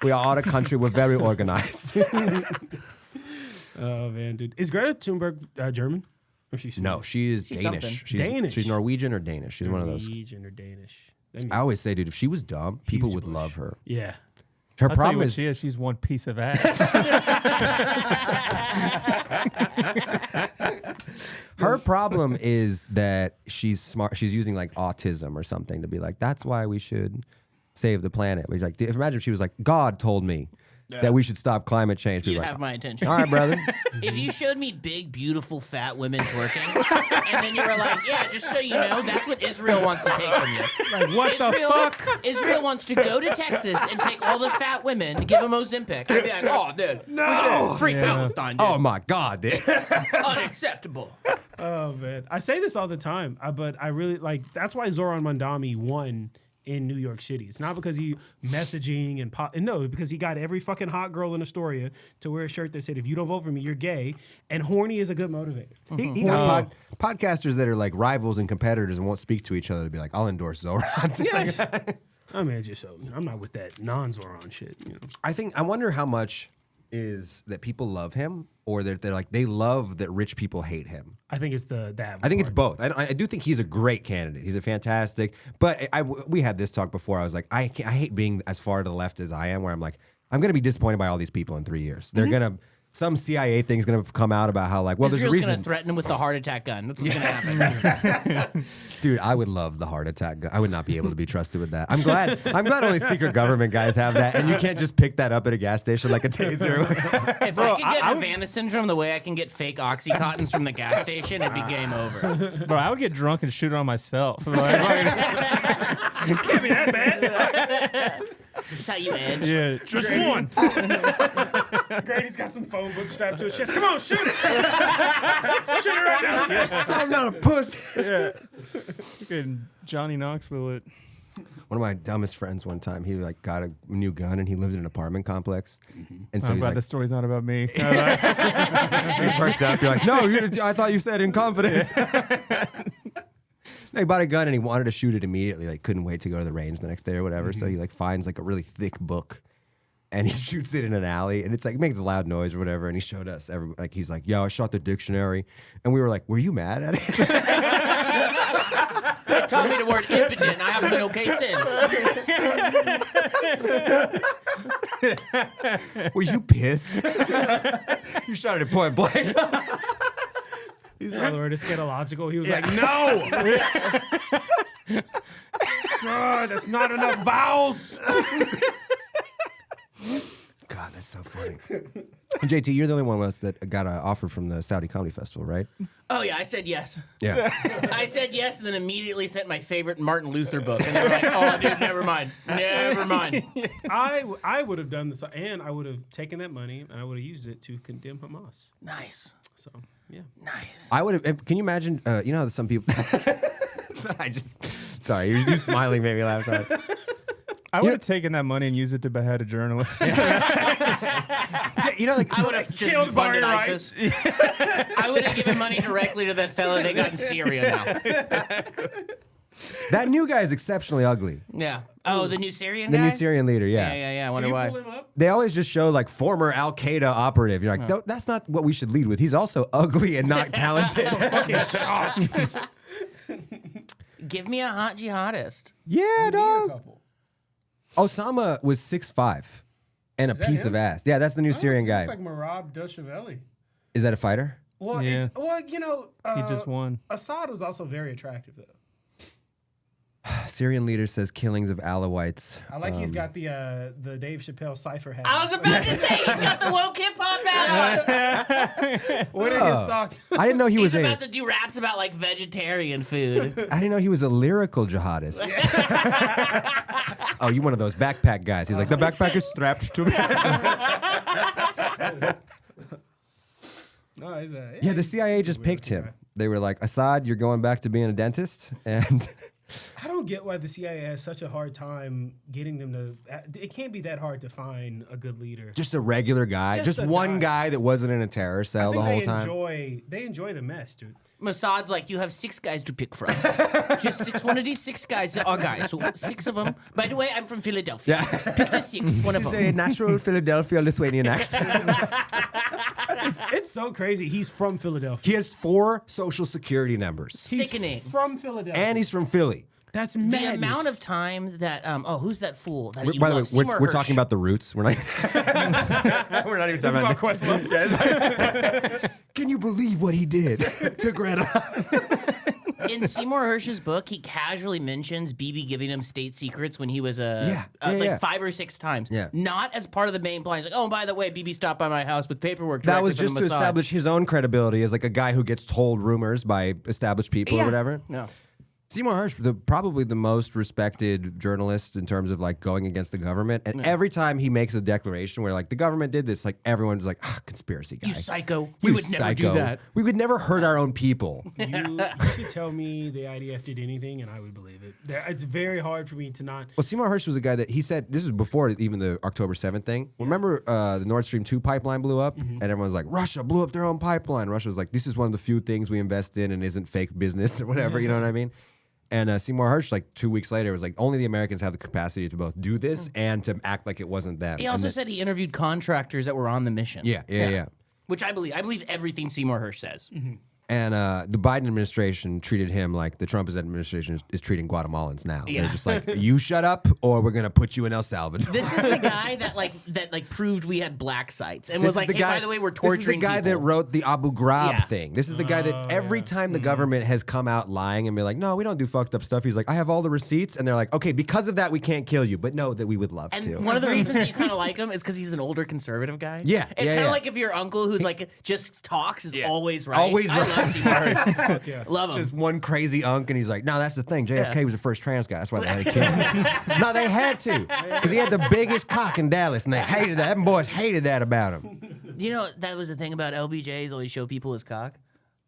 We are a country. We're very organized. Oh man, dude. Is Greta Thunberg German? Or she's No, she is She's Danish. something. Danish. She's Norwegian or Danish. She's one of those. Norwegian or Danish. I always say, dude, if she was dumb, people Huge would bush. love her. Yeah. Her I'll tell you problem what is she is. She's one piece of ass. her problem is that she's smart. She's using like autism or something to be like, that's why we should save the planet. We're like, imagine if she was like, God told me that we should stop climate change. People You'd like, have my attention. all right, brother. If you showed me big, beautiful, fat women twerking, and then you were like, yeah, just so you know, that's what Israel wants to take from you. Like what the Israel, fuck? Israel wants to go to Texas and take all the fat women to give them Ozempic. I'd be like, oh, dude. No. Free Palestine, dude. Oh my God, dude. Unacceptable. Oh man, I say this all the time, but I really like. That's why Zoran Mondani won in New York City. It's not because he messaging and no, because he got every fucking hot girl in Astoria to wear a shirt that said, "If you don't vote for me, you're gay." And horny is a good motivator. He got podcasters that are like rivals and competitors and won't speak to each other to be like, I'll endorse Zoran. Yes. I mean, just so I'm not with that non-Zoran shit. You know. I wonder how much is that people love him or they're like, they love that rich people hate him. I think it's that. I think it's both. I do think he's a great candidate. He's a fantastic. But we had this talk before. I was like, I hate being as far to the left as I am, where I'm like, I'm going to be disappointed by all these people in 3 years. They're going to, some CIA thing's going to come out about how like, well, Israel's there's a reason. going to threaten him with the heart attack gun. That's what's going to happen. Dude, I would love the heart attack. I would not be able to be trusted with that. I'm glad only secret government guys have that, and you can't just pick that up at a gas station like a taser. If I could get Havana syndrome the way I can get fake Oxycontins from the gas station, it'd be game over. Bro, I would get drunk and shoot it on myself. Like, Can't be that bad. That's how you edge. yeah, just one. Grady's got some phone book strapped to his chest. Come on, shoot it. Shoot it right now. I'm not a pussy. Yeah. Fucking Johnny Knoxville. One of my dumbest friends one time, he like got a new gun and he lived in an apartment complex. And so I'm he's glad like, the story's not about me. he perked up. You're like, no, I thought you said in confidence. He bought a gun and he wanted to shoot it immediately. Like couldn't wait to go to the range the next day or whatever. So he like finds like a really thick book and he shoots it in an alley and it's like makes a loud noise or whatever. And he showed us like he's like, yo, I shot the dictionary. And we were like, were you mad at it? They taught me the word impotent. I haven't been okay since. Were you pissed? You shot it at point blank. He saw the word eschatological. He was like, no. God, that's not enough vowels. God, that's so funny. JT, you're the only one of us that got an offer from the Saudi Comedy Festival, right? Oh yeah, I said yes. Yeah. I said yes, and then immediately sent my favorite Martin Luther book, and they were like, "Oh, dude, never mind, never mind." I would have done this, and I would have taken that money and I would have used it to condemn Hamas. Nice, So yeah, nice. I would have. Can you imagine? You know how some people. Sorry, you smiling made me laugh. Sorry. I would have taken that money and used it to behead a journalist. Yeah, you know, like I would have just killed funded Barry ISIS. I would have given money directly to that fella they got in Syria now. that new guy is exceptionally ugly. Yeah. Oh, the new Syrian The guy? new Syrian leader. Yeah. Yeah. I wonder you why. pull him up. They always just show like former Al Qaeda operative. You're like, no, that's not what we should lead with. He's also ugly and not talented. Give me a hot jihadist. Yeah, Need a dog. couple. Osama was 6'5" and a that piece him? of ass. Yeah, that's the new Syrian guy. It's like Marab Dushaveli. Is that a fighter? Well, Yeah. you know, He just won. Assad was also very attractive though. Syrian leader says killings of Alawites. I like he's got the Dave Chappelle cipher hat. I was about to say he's got the woke hip hop hat on. What are his thoughts? I didn't know he was He's a. about to do raps about like vegetarian food. I didn't know he was a lyrical jihadist. Oh, you one of those backpack guys. He's like, the backpack is strapped to me. No, he's Yeah, the CIA just picked him. They were like, Assad, you're going back to being a dentist. And I don't get why the CIA has such a hard time getting them to. It can't be that hard to find a good leader. just a regular guy. Just Just a one guy. guy that wasn't in a terror I cell the think whole they time. enjoy the mess, dude. Mossad's like, you have 6 guys to pick from. Just 6. One of these 6 guys are guys. So 6 of them. By the way, I'm from Philadelphia. Yeah. Pick the 6. One of This is them. a natural Philadelphia Lithuanian accent. It's so crazy. He's from Philadelphia. He has 4 social security numbers. He's Sickening. from Philadelphia. And he's from Philly. That's The madness. amount of times that who's that fool that you By the way, love? Seymour we're Hersh. talking about the roots. We're not. We're not even talking about Questlove. Can you believe what he did to Greta? In Seymour Hersh's book, he casually mentions BB giving him state secrets when he was Yeah, like yeah. 5 or 6 times. Yeah. Not as part of the main plan. He's like, oh, by the way, BB stopped by my house with paperwork. That directly was from just the to Mossad. establish his own credibility as like a guy who gets told rumors by established people or Yeah. whatever. No. Seymour Hersh, probably the most respected journalist in terms of like going against the government. And every time he makes a declaration where like the government did this, like everyone's like, conspiracy guy. You psycho. You We would never do psycho. that. We would never hurt our own people. You could tell me the IDF did anything, and I would believe it. It's very hard for me to not. Well, Seymour Hersh was a guy that he said, this was before even the October 7th thing. Remember the Nord Stream 2 pipeline blew up? And everyone was like, Russia blew up their own pipeline. Russia was like, this is one of the few things we invest in and isn't fake business or whatever, you know what I mean? And Seymour Hersh, like 2 weeks later, was like, only the Americans have the capacity to both do this and to act like it wasn't them. He And also then- said he interviewed contractors that were on the mission. Yeah. Which I believe. I believe everything Seymour Hersh says. And the Biden administration treated him like the Trump administration is treating Guatemalans now. Yeah. They're just like, you shut up or we're going to put you in El Salvador. This is the guy that proved we had black sites and This was is like, the hey, guy, by the way, we're This torturing is the guy that people. wrote the Abu Ghraib Yeah. thing. This is the guy that every time the government has come out lying and be like, no, we don't do fucked up stuff. He's like, I have all the receipts. And they're like, okay, because of that, we can't kill you. But no, that we would love And to. one of the reasons you kind of like him is because he's an older conservative guy. Yeah, It's yeah, kind of yeah. like if your uncle who's like just talks is always right. Always I right. love Seymour Hersh. Fuck yeah. Love him. Just one crazy unk, and he's like, no, that's the thing. JFK Yeah. was the first trans guy. That's why they had to kill him. No, they had to. Because he had the biggest cock in Dallas, and they hated that. Them boys hated that about him. You know, that was the thing about LBJ's always show people his cock.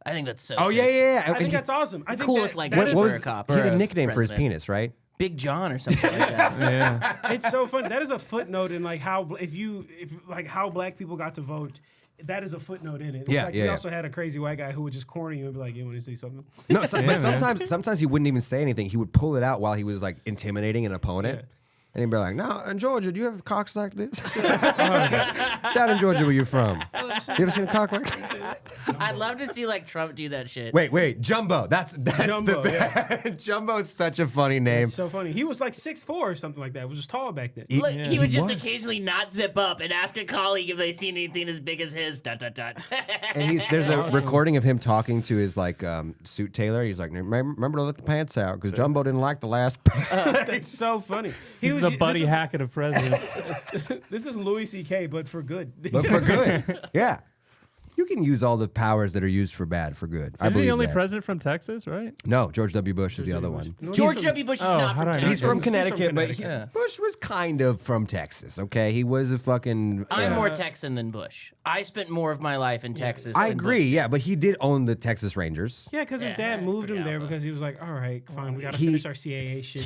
I think that's so Oh, sick. yeah. I think that's awesome. I think coolest that, legacy that What is, was a cop. He had or a a nickname for his president. penis, right? Big John or something like that. Yeah. it's so fun. That is a footnote in like how how black people got to vote. That is a footnote in it. It's Yeah, like yeah, we yeah. also had a crazy white guy who would just corner you and be like, "You want to say something?" No, Yeah, but man. sometimes he wouldn't even say anything. He would pull it out while he was like intimidating an opponent. Yeah. And he'd be like, no, in Georgia, do you have cocks like this? Down in Georgia, where you from? You ever seen a cock like that? I'd love to see like Trump do that shit. Wait, Jumbo. That's Jumbo, the Jumbo is such a funny name. It's so funny. He was like 6'4" or something like that. He was just tall back then. Look, Yeah, he would just was. occasionally not zip up and ask a colleague if they seen anything as big as his. ... And there's a recording of him talking to his like suit tailor. He's like, remember to let the pants out because Jumbo didn't like the last. It's so funny. He was the Buddy Hackett of presidents. This is Louis C.K., but for good. But for good. Yeah. You can use all the powers that are used for bad for good. I Is he believe the only that. president from Texas, right? No, George W. Bush is the other one. No, George W. Bush is not how from did I Texas. not He's from Connecticut, but Connecticut. Bush was kind of from Texas, okay? He was a fucking... I'm more Texan than Bush. I spent more of my life in Texas. I than agree, Bush. yeah, but he did own the Texas Rangers. Yeah, because his dad moved him there because he was like, all right, fine, we got to finish our CAA shit.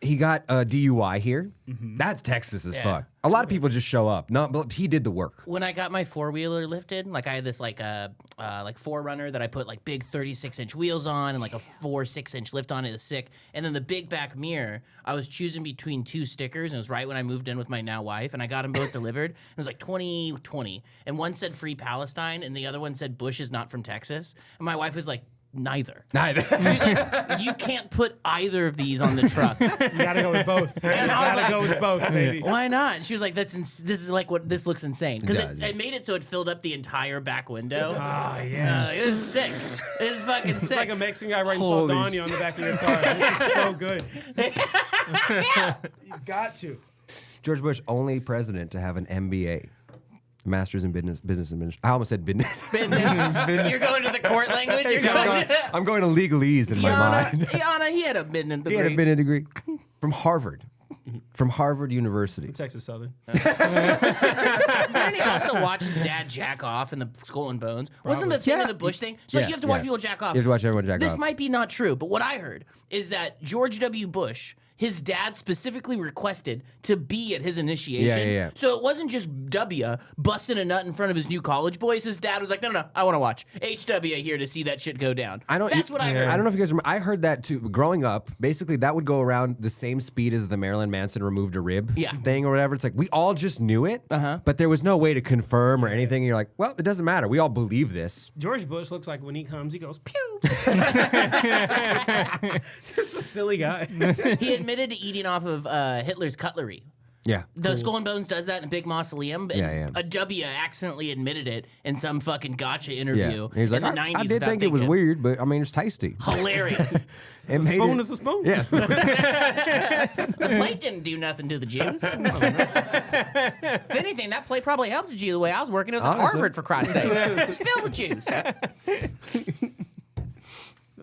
He got a DUI here. That's Texas as fuck. A lot of people just show up. No, but he did the work. When I got my 4-wheeler lifted, like I had this like 4Runner that I put like big 36-inch wheels on and like a 6-inch lift on it. It was sick. And then the big back mirror, I was choosing between 2 stickers, and it was right when I moved in with my now wife, and I got them both delivered. It was like 2020, and one said Free Palestine, and the other one said Bush is not from Texas. And my wife was like, neither. Neither. She's like, you can't put either of these on the truck. You got to go with both. You got to go with both, baby. Why not? And she was like, this is like what this looks insane. Because does, it made it so it filled up the entire back window. Ah, yes. It was sick. It was fucking It's sick. like a Mexican guy writing Holy Saldana on the back of your car. This is so good. You got to. George Bush, only president to have an MBA. Master's in Business Administration. I almost said business. You're going to the court language? You're going I'm going to legalese in my mind. Yana, he had a midnight degree. He had a business degree from Harvard. From Harvard University. Texas Southern. Didn't he also watch his dad jack off in the Skull and Bones? Wasn't the thing Yeah. of the Bush thing? So Yeah, you have to watch yeah. people jack off. You have to watch everyone jack This off. might be not true, but what I heard is that George W. Bush, his dad specifically requested to be at his initiation. Yeah. So it wasn't just W busting a nut in front of his new college boys. His dad was like, no, I want to watch. HW here to see that shit go down. That's what I heard. I don't know if you guys remember. I heard that too. Growing up, basically that would go around the same speed as the Marilyn Manson removed a rib thing or whatever. It's like we all just knew it, but there was no way to confirm or anything. And you're like, well, it doesn't matter. We all believe this. George Bush looks like when he comes, he goes, pew. This is a silly guy. He admitted to eating off of Hitler's cutlery. Yeah. The Skull and Bones does that in a big mausoleum. And Yeah. A W accidentally admitted it in some fucking gotcha interview. Yeah. He's like, in the 90s I did without think it was thinking. weird, but I mean, it's tasty. Hilarious. It A made spoon it- is a spoon. Yes. The plate didn't do nothing to the Jews. If anything, that plate probably helped the Jew the way I was working. It was at Honestly. Harvard, for Christ's sake. It's filled with Jews.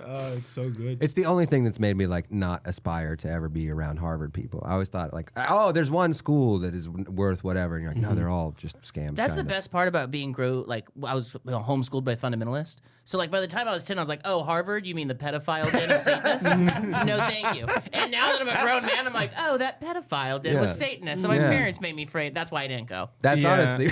Oh, it's so good. It's the only thing that's made me like not aspire to ever be around Harvard people. I always thought like, oh, there's one school that is worth whatever, and you're like, no, they're all just scams. That's the kinda. best part about being I was homeschooled by fundamentalists. So like by the time I was 10, I was like, oh, Harvard, you mean the pedophile den of Satanists? No, thank you. And now that I'm a grown man, I'm like, oh, that pedophile den was Satanist. So my parents made me afraid. That's why I didn't go. That's Yeah. honestly.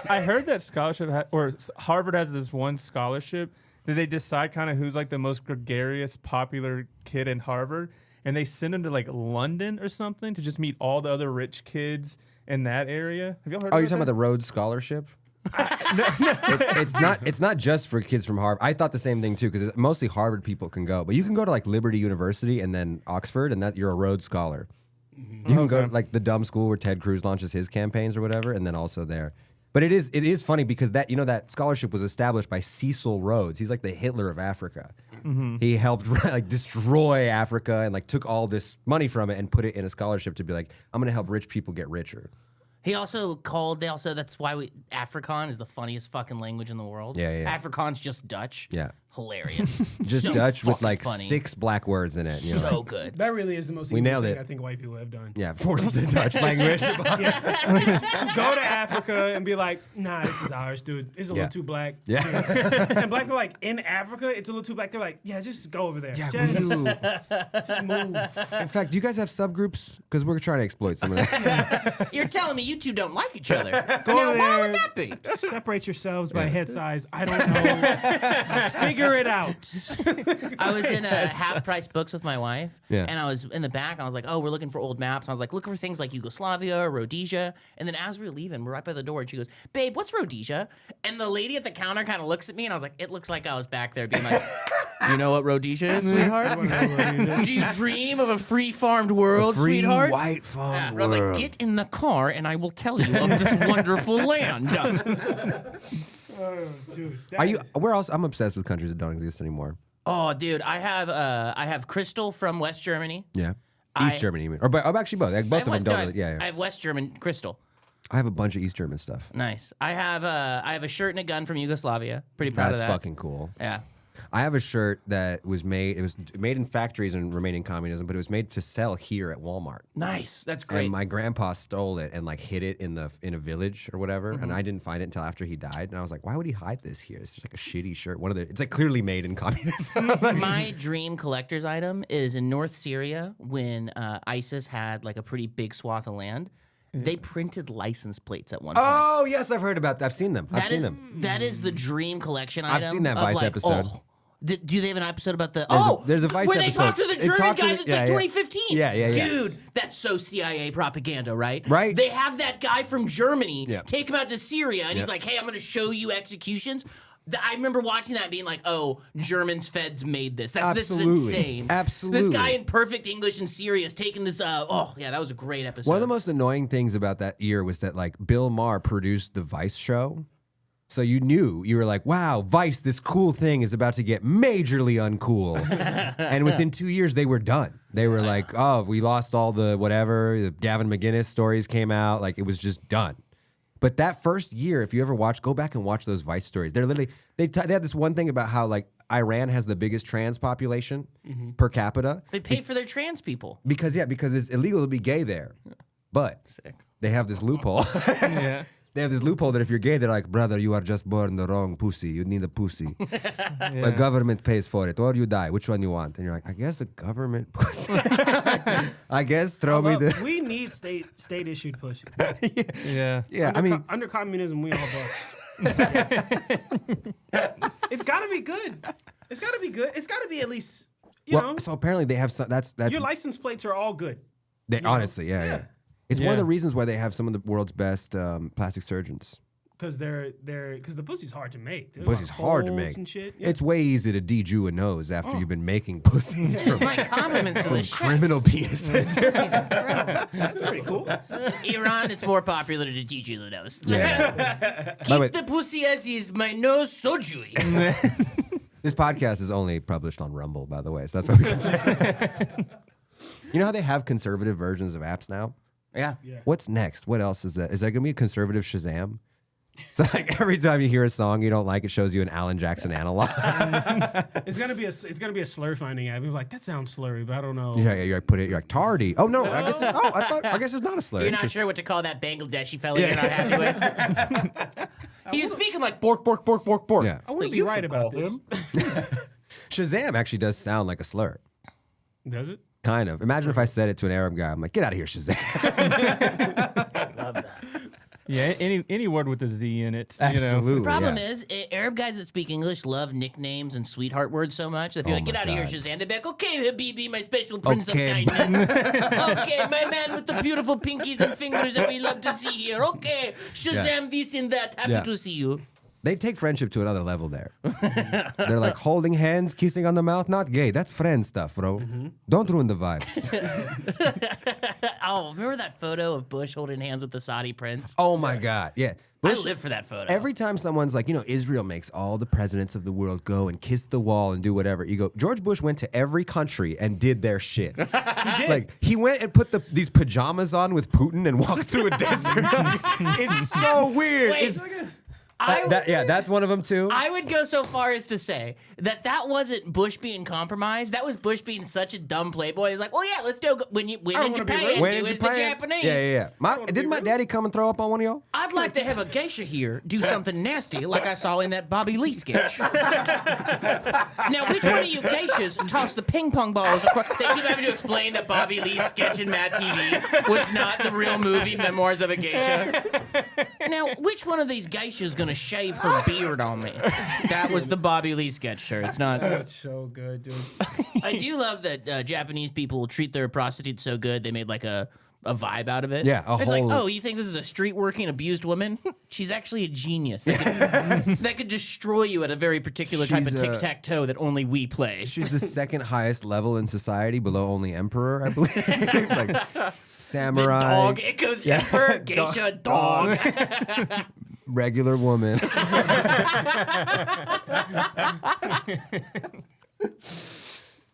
I heard that Harvard has this one scholarship that they decide kind of who's like the most gregarious, popular kid in Harvard, and they send him to like London or something to just meet all the other rich kids in that area. Have y'all heard? Oh, you're about talking about that? the Rhodes Scholarship? It's not just for kids from Harvard. I thought the same thing too, because mostly Harvard people can go, but you can go to like Liberty University and then Oxford, and that you're a Rhodes Scholar. You can go to like the dumb school where Ted Cruz launches his campaigns or whatever, and then also there. But it is funny because that scholarship was established by Cecil Rhodes. He's like the Hitler of Africa. He helped like destroy Africa and like took all this money from it and put it in a scholarship to be like, I'm going to help rich people get richer. He also that's why Afrikaans is the funniest fucking language in the world. Yeah. Afrikaans just Dutch. Yeah. Hilarious. Just So Dutch with fucking like funny. 6 black words in it. You know, So like- good. That really is the most We evil nailed thing it. I think white people have done. yeah, forces the Dutch language. To go to Africa and be like, nah, this is ours, dude. It's a Yeah. little too black. Yeah. And black people are like, in Africa, it's a little too black. They're like, yeah, just go over there. Yeah, Just move. In fact, do you guys have subgroups? Because we're trying to exploit some of that. You're telling me you two don't like each other. Go Now, over why there. would that be? Separate yourselves by head size. I don't know. Figure it out. I was in Half Price Books with my wife, Yeah. and I was in the back. I was like, "Oh, we're looking for old maps." And I was like, "Look for things like Yugoslavia or Rhodesia." And then as we were leaving, we're right by the door, and she goes, "Babe, what's Rhodesia?" And the lady at the counter kind of looks at me, and I was like, "It looks like I was back there being like, you know what Rhodesia is, sweetheart? Do you dream of a free farmed world, Free sweetheart?" white farm Yeah, and I was like, world. "Get in the car, and I will tell you of this wonderful land." Dude, Are you? Where else? I'm obsessed with countries that don't exist anymore. Oh, dude, I have Crystal from West Germany. Yeah. East Germany, you mean? I'm actually both. Like, both of them don't. I have West German crystal. I have a bunch of East German stuff. Nice. I have a shirt and a gun from Yugoslavia. Pretty proud of that. That's fucking cool. Yeah. I have a shirt that was made. It was made in factories and remaining communism, but it was made to sell here at Walmart. Nice. That's great. And my grandpa stole it and like hid it in a village or whatever, and I didn't find it until after he died. And I was like, why would he hide this here? It's just like a shitty shirt. It's like clearly made in communism. My dream collector's item is in North Syria when ISIS had like a pretty big swath of land. They printed license plates at one point. Oh yes, I've heard about that. I've seen them. I've seen them. That is the dream collection item. I've seen that Vice episode. Do they have an episode about the? There's a Vice where episode. they talked to the German guys in 2015. Yeah. Dude, that's so CIA propaganda, right? Right. They have that guy from Germany take him out to Syria, and he's like, "Hey, I'm going to show you executions." I remember watching that and being like, oh, Germans feds made this. This is insane. Absolutely. This guy in perfect English in Syria is taking this, that was a great episode. One of the most annoying things about that year was that like Bill Maher produced the Vice show. So you were like, wow, Vice, this cool thing is about to get majorly uncool. And within 2 years, they were done. They were like, oh, we lost all the whatever, the Gavin McGinnis stories came out. Like it was just done. But that first year, if you ever go back and watch those Vice stories. They're literally, they had this one thing about how like Iran has the biggest trans population per capita. They pay for their trans people. Because it's illegal to be gay there. But they have this loophole. They have this loophole that if you're gay, they're like, brother, you are just born the wrong pussy. You need a pussy. The government pays for it. Or you die. Which one you want? And you're like, I guess a government pussy. I guess throw me the... We need state-issued pussy. Yeah. Under communism, we all bust. It's got to be good. It's got to be good. It's got to be at least, you know. So apparently they have some... That's your license plates are all good. Honestly, yeah. It's one of the reasons why they have some of the world's best plastic surgeons. Because because the pussy's hard to make. Dude. Pussy's hard to make. And shit. It's way easy to de-Jew a nose after you've been making pussies It's my compliments to the chef. criminal penises. That's pretty cool. Iran, it's more popular to teach you the nose. Yeah. Keep the pussy as is, my nose so Jewy. This podcast is only published on Rumble, by the way, so that's what we can say. You know how they have conservative versions of apps now? Yeah. What's next? What else is that? Is that going to be a conservative Shazam? So like every time you hear a song you don't like, it shows you an Alan Jackson analog. It's gonna be a slur finding app. You're like, that sounds slurry, but I don't know. Yeah. You're like tardy. Oh no, I guess it's not a slur. You're not sure what to call that Bangladeshi fella you're not happy with. He was speaking like bork, bork, bork, bork, bork. Yeah. I want to be right about this. Shazam actually does sound like a slur. Does it? Kind of. Imagine if I said it to an Arab guy. I'm like, get out of here, Shazam. Love that. Yeah, any word with a Z in it. Absolutely. You know? The problem is, Arab guys that speak English love nicknames and sweetheart words so much. If you're like, get out of here, Shazam, they're like, okay, Habibi, my special prince of kindness. Okay, my man with the beautiful pinkies and fingers that we love to see here. Okay, Shazam, this and that. Happy to see you. They take friendship to another level there. They're like holding hands, kissing on the mouth, not gay. That's friend stuff, bro. Don't ruin the vibes. Oh, remember that photo of Bush holding hands with the Saudi prince? Oh my God, yeah. Bush, I live for that photo. Every time someone's like, Israel makes all the presidents of the world go and kiss the wall and do whatever. You go, George Bush went to every country and did their shit. He did. Like, he went and put these pajamas on with Putin and walked through a desert. It's so weird. Wait, That's one of them too. I would go so far as to say that wasn't Bush being compromised. That was Bush being such a dumb playboy. He's like, well, yeah, let's do when in Japan. When in the Japan. Japanese. Yeah. Didn't my daddy come and throw up on one of y'all? I'd like to have a geisha here do something nasty like I saw in that Bobby Lee sketch. Now, which one of you geishas tossed the ping pong balls across? They keep having to explain that Bobby Lee's sketch in Mad TV was not the real movie Memoirs of a Geisha. Now, which one of these geishas gonna shave her beard on me? That was the Bobby Lee sketch, sir. It's not. That's so good, dude. I do love that Japanese people treat their prostitutes so good they made like a vibe out of it. Yeah, it's like, oh, you think this is a street working abused woman? She's actually a genius. That could destroy you at a very particular type of tic-tac-toe that only we play. She's the second highest level in society, below only emperor, I believe. Like samurai. The dog, it goes emperor, geisha, dog. Regular woman.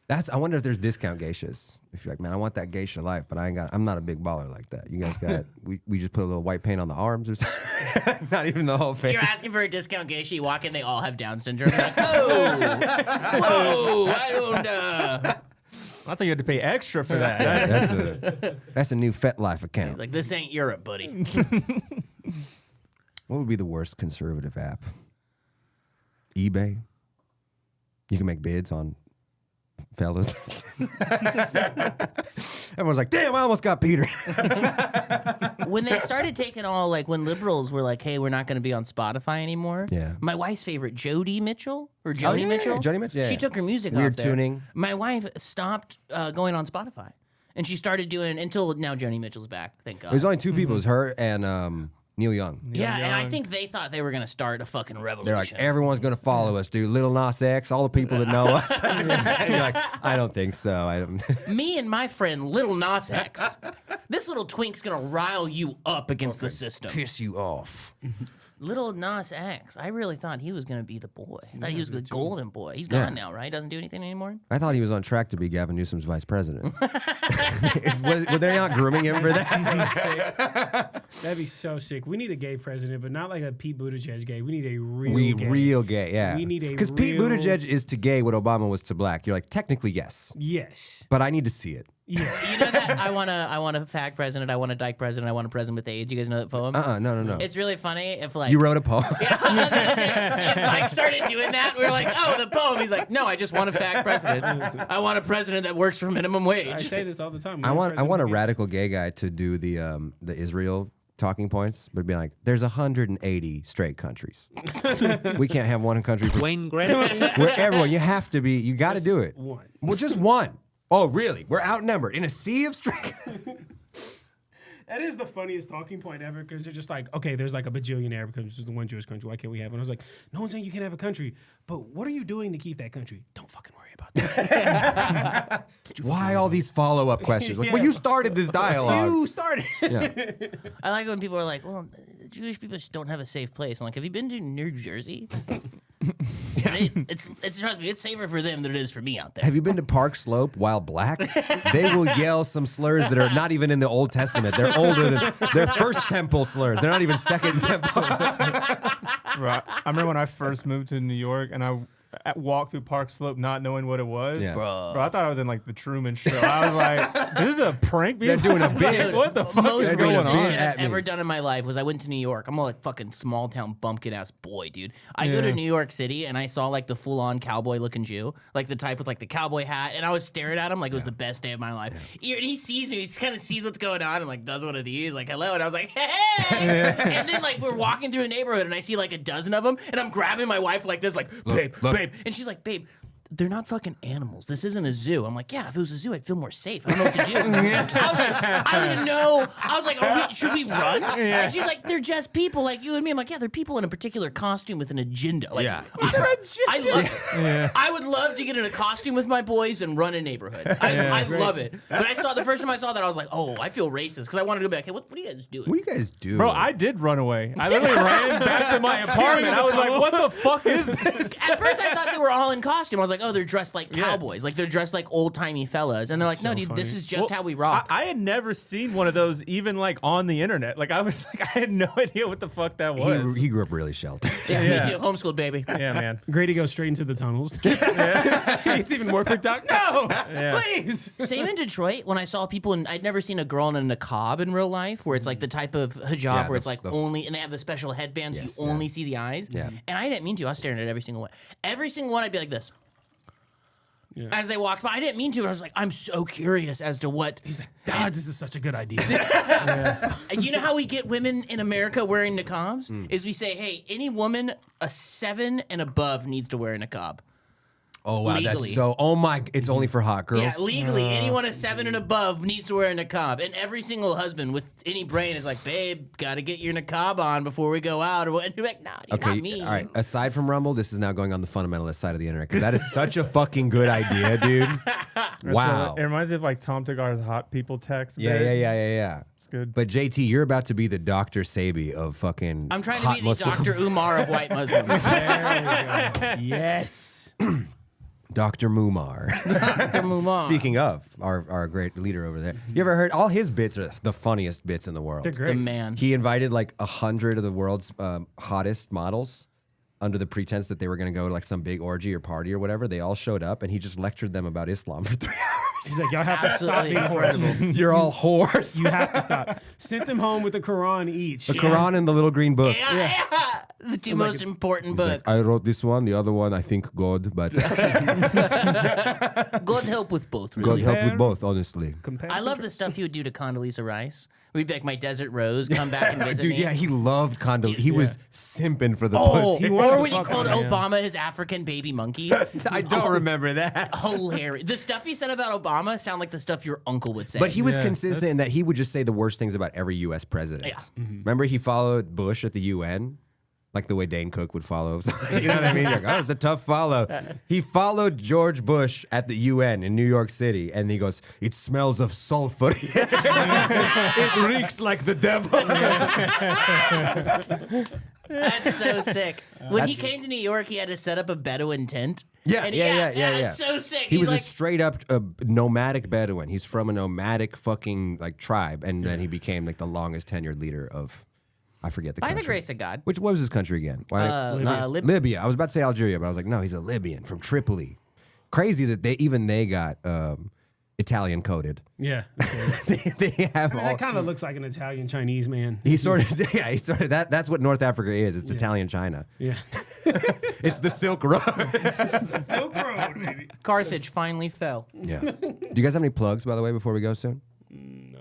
I wonder if there's discount geishas. If you're like, man, I want that geisha life, but I'm not a big baller like that. You guys got, we just put a little white paint on the arms or something. Not even the whole face. You're asking for a discount geisha. You walk in, they all have Down syndrome. You're like, whoa, I don't. I thought you had to pay extra for that. Yeah, that's a new FetLife account. Like, this ain't Europe, buddy. What would be the worst conservative app? eBay. You can make bids on fellas. Everyone's like, damn, I almost got Peter. When they started taking all, like, when liberals were like, hey, we're not going to be on Spotify anymore. Yeah. My wife's favorite, Joni Mitchell, Mitchell. Joni Mitchell, yeah. She took her music Weird off there. tuning. My wife stopped going on Spotify. And she started doing, until now Joni Mitchell's back, thank God. There's only two people. It was her and Neil Young. Yeah, and I think they thought they were going to start a fucking revolution. They're like, everyone's going to follow us, dude. Little Nas X, all the people that know us. And you're like, I don't think so. I don't. Me and my friend, Little Nas X. This little twink's going to rile you up against the system. Piss you off. Little Nas X. I really thought he was going to be thought he was the golden boy. He's gone now, right? Doesn't do anything anymore? I thought he was on track to be Gavin Newsom's vice president. Were they not grooming him for that? That'd be so sick. We need a gay president, but not like a Pete Buttigieg gay. We need a real gay. Yeah. We need a Because Pete Buttigieg is to gay what Obama was to black. You're like, technically, yes. Yes. But I need to see it. Yeah. You know that I want a fag president, I want a dyke president, I want a president with AIDS. You guys know that poem? No. It's really funny if like You wrote a poem. if Mike started doing that, we were like, oh, the poem. He's like, no, I just want a fag president. I want a president that works for minimum wage. I say this all the time. I want a radical gay guy to do the Israel talking points, but be like, there's 180 straight countries. We can't have one country for Wayne Gretzky. where everyone. You have to be. You got to do it. One. Well, just one. Oh, really? We're outnumbered in a sea of straight. That is the funniest talking point ever because they're just like, okay, there's like a bajillion Arab countries, just the one Jewish country. Why can't we have one? I was like, no one's saying you can't have a country, but what are you doing to keep that country? Don't fucking worry about that. Why all these follow-up questions? Like, well, you started this dialogue. You started. Yeah. I like when people are like, well, Jewish people just don't have a safe place. I'm like, have you been to New Jersey? It's trust me, it's safer for them than it is for me out there. Have you been to Park Slope while black? They will yell some slurs that are not even in the Old Testament. They're older than their first temple slurs. They're not even second temple. Right. I remember when I first moved to New York and I walked through Park Slope not knowing what it was. Yeah. Bro. Bro, I thought I was in like the Truman Show. I was like, this is a prank. They're doing a bit. Dude, What the fuck most is going racist on? shit At I've me. ever done in my life was I went to New York. I'm a like fucking small town bumpkin ass boy, dude. I go to Yeah. New York City and I saw like the full on cowboy looking Jew, like the type with like the cowboy hat, and I was staring at him like it was the best day of my life. And he sees me, he kind of sees what's going on and like does one of these, like hello, and I was like, hey, and then like we're walking through a neighborhood and I see like a dozen of them, and I'm grabbing my wife like this, like babe, babe, and she's like, babe, they're not fucking animals. This isn't a zoo. I'm like, yeah, if it was a zoo, I'd feel more safe. I don't know what to do. I didn't know. I was like, should we run? And she's like, they're just people like you and me. I'm like, yeah, they're people in a particular costume with an agenda. Like, Yeah. I would love to get in a costume with my boys and run a neighborhood. I love it. But the first time I saw that, I was like, oh, I feel racist because I wanted to go back. Hey, what are you guys doing? What do you guys do? Bro, I did run away. I literally ran back to my apartment. I was like, what the fuck is this? At first, I thought they were all in costume. I was like, oh, they're dressed like cowboys. Like, they're dressed like old-timey fellas. And they're like, no, dude, this is just how we rock. I had never seen one of those even like on the internet. Like I was like, I had no idea what the fuck that was. He grew up really sheltered. Yeah, Yeah. me too. Homeschooled, baby. Yeah, man. Grady goes straight into the tunnels. It's even more freaked out. No, please. Same in Detroit when I saw people, and I'd never seen a girl in a niqab in real life, where it's like the type of hijab Yeah, where it's the- like the- only, and they have the special headbands, Yes, you only see the eyes. Yeah. And I didn't mean to. I was staring at every single one. Every single one, I'd be like this. Yeah. As they walked by, I didn't mean to. I was like, I'm so curious as to what. He's like, God, this is such a good idea. You know how we get women in America wearing niqabs? Is we say, hey, any woman a 7 and above needs to wear a niqab. Oh wow, Legally. that's so. Oh my, it's only for hot girls. Yeah, legally, anyone a 7 and above needs to wear a niqab. And every single husband with any brain is like, babe, gotta get your niqab on before we go out. Or what? And you're like, nah, you're not me. All right. Aside from Rumble, this is now going on the fundamentalist side of the internet because that is such a fucking good idea, dude. Wow. It reminds me of like Tom Tagar's hot people text. Yeah. It's good. But JT, you're about to be the Dr. Sabi of fucking. I'm trying to hot be the Muslims. Dr. Umar of white Muslims. Yes. Dr. Mumar. Dr. Mumar. Speaking of our great leader over there, you ever heard all his bits are the funniest bits in the world. They're The great. man. He invited like 100 of the world's hottest models under the pretense that they were going to go to like some big orgy or party or whatever. They all showed up and he just lectured them about Islam for 3 hours. He's like, y'all have to stop Absolutely being whores. You're all whores. You have to stop. Sent them home with the Quran each. The Quran and the little green book. Yeah. The two like most it's- important He's books. like, I wrote this one, the other one I think God, but God help with both, God really. help with both, honestly. I love the stuff he would do to Condoleezza Rice. We'd be like, my desert rose, come back and visit Dude, me. yeah, he loved Condoleezza. He was simping for the Oh, pussy. wanted or to when he fuck called her, yeah. Obama his African baby monkey. I don't remember that. Hilarious. The stuff he said about Obama sound like the stuff your uncle would say. But he was Yeah, consistent in that he would just say the worst things about every U.S. president. Yeah. Remember he followed Bush at the UN? Like the way Dane Cook would follow. You know what I mean? You're like, oh, it's a tough follow. He followed George Bush at the UN in New York City, and he goes, it smells of sulfur. It reeks like the devil. That's so sick. When he came to New York, he had to set up a Bedouin tent. Yeah, And yeah. That's so sick. He He's was like, a straight up nomadic Bedouin. He's from a nomadic fucking like tribe, and then he became like the longest tenured leader of, I forget the by country. the grace of God. Which what was his country again? Why, Libya. I was about to say Algeria, but I was like, no, he's a Libyan from Tripoli. Crazy that they got Italian coded. Yeah. They have all. That kind of looks like an Italian Chinese man. He sort of that's what North Africa is. It's Italian China. Yeah. It's the Silk Road. Silk Road, baby. Carthage finally fell. Yeah. Do you guys have any plugs, by the way, before we go soon? No.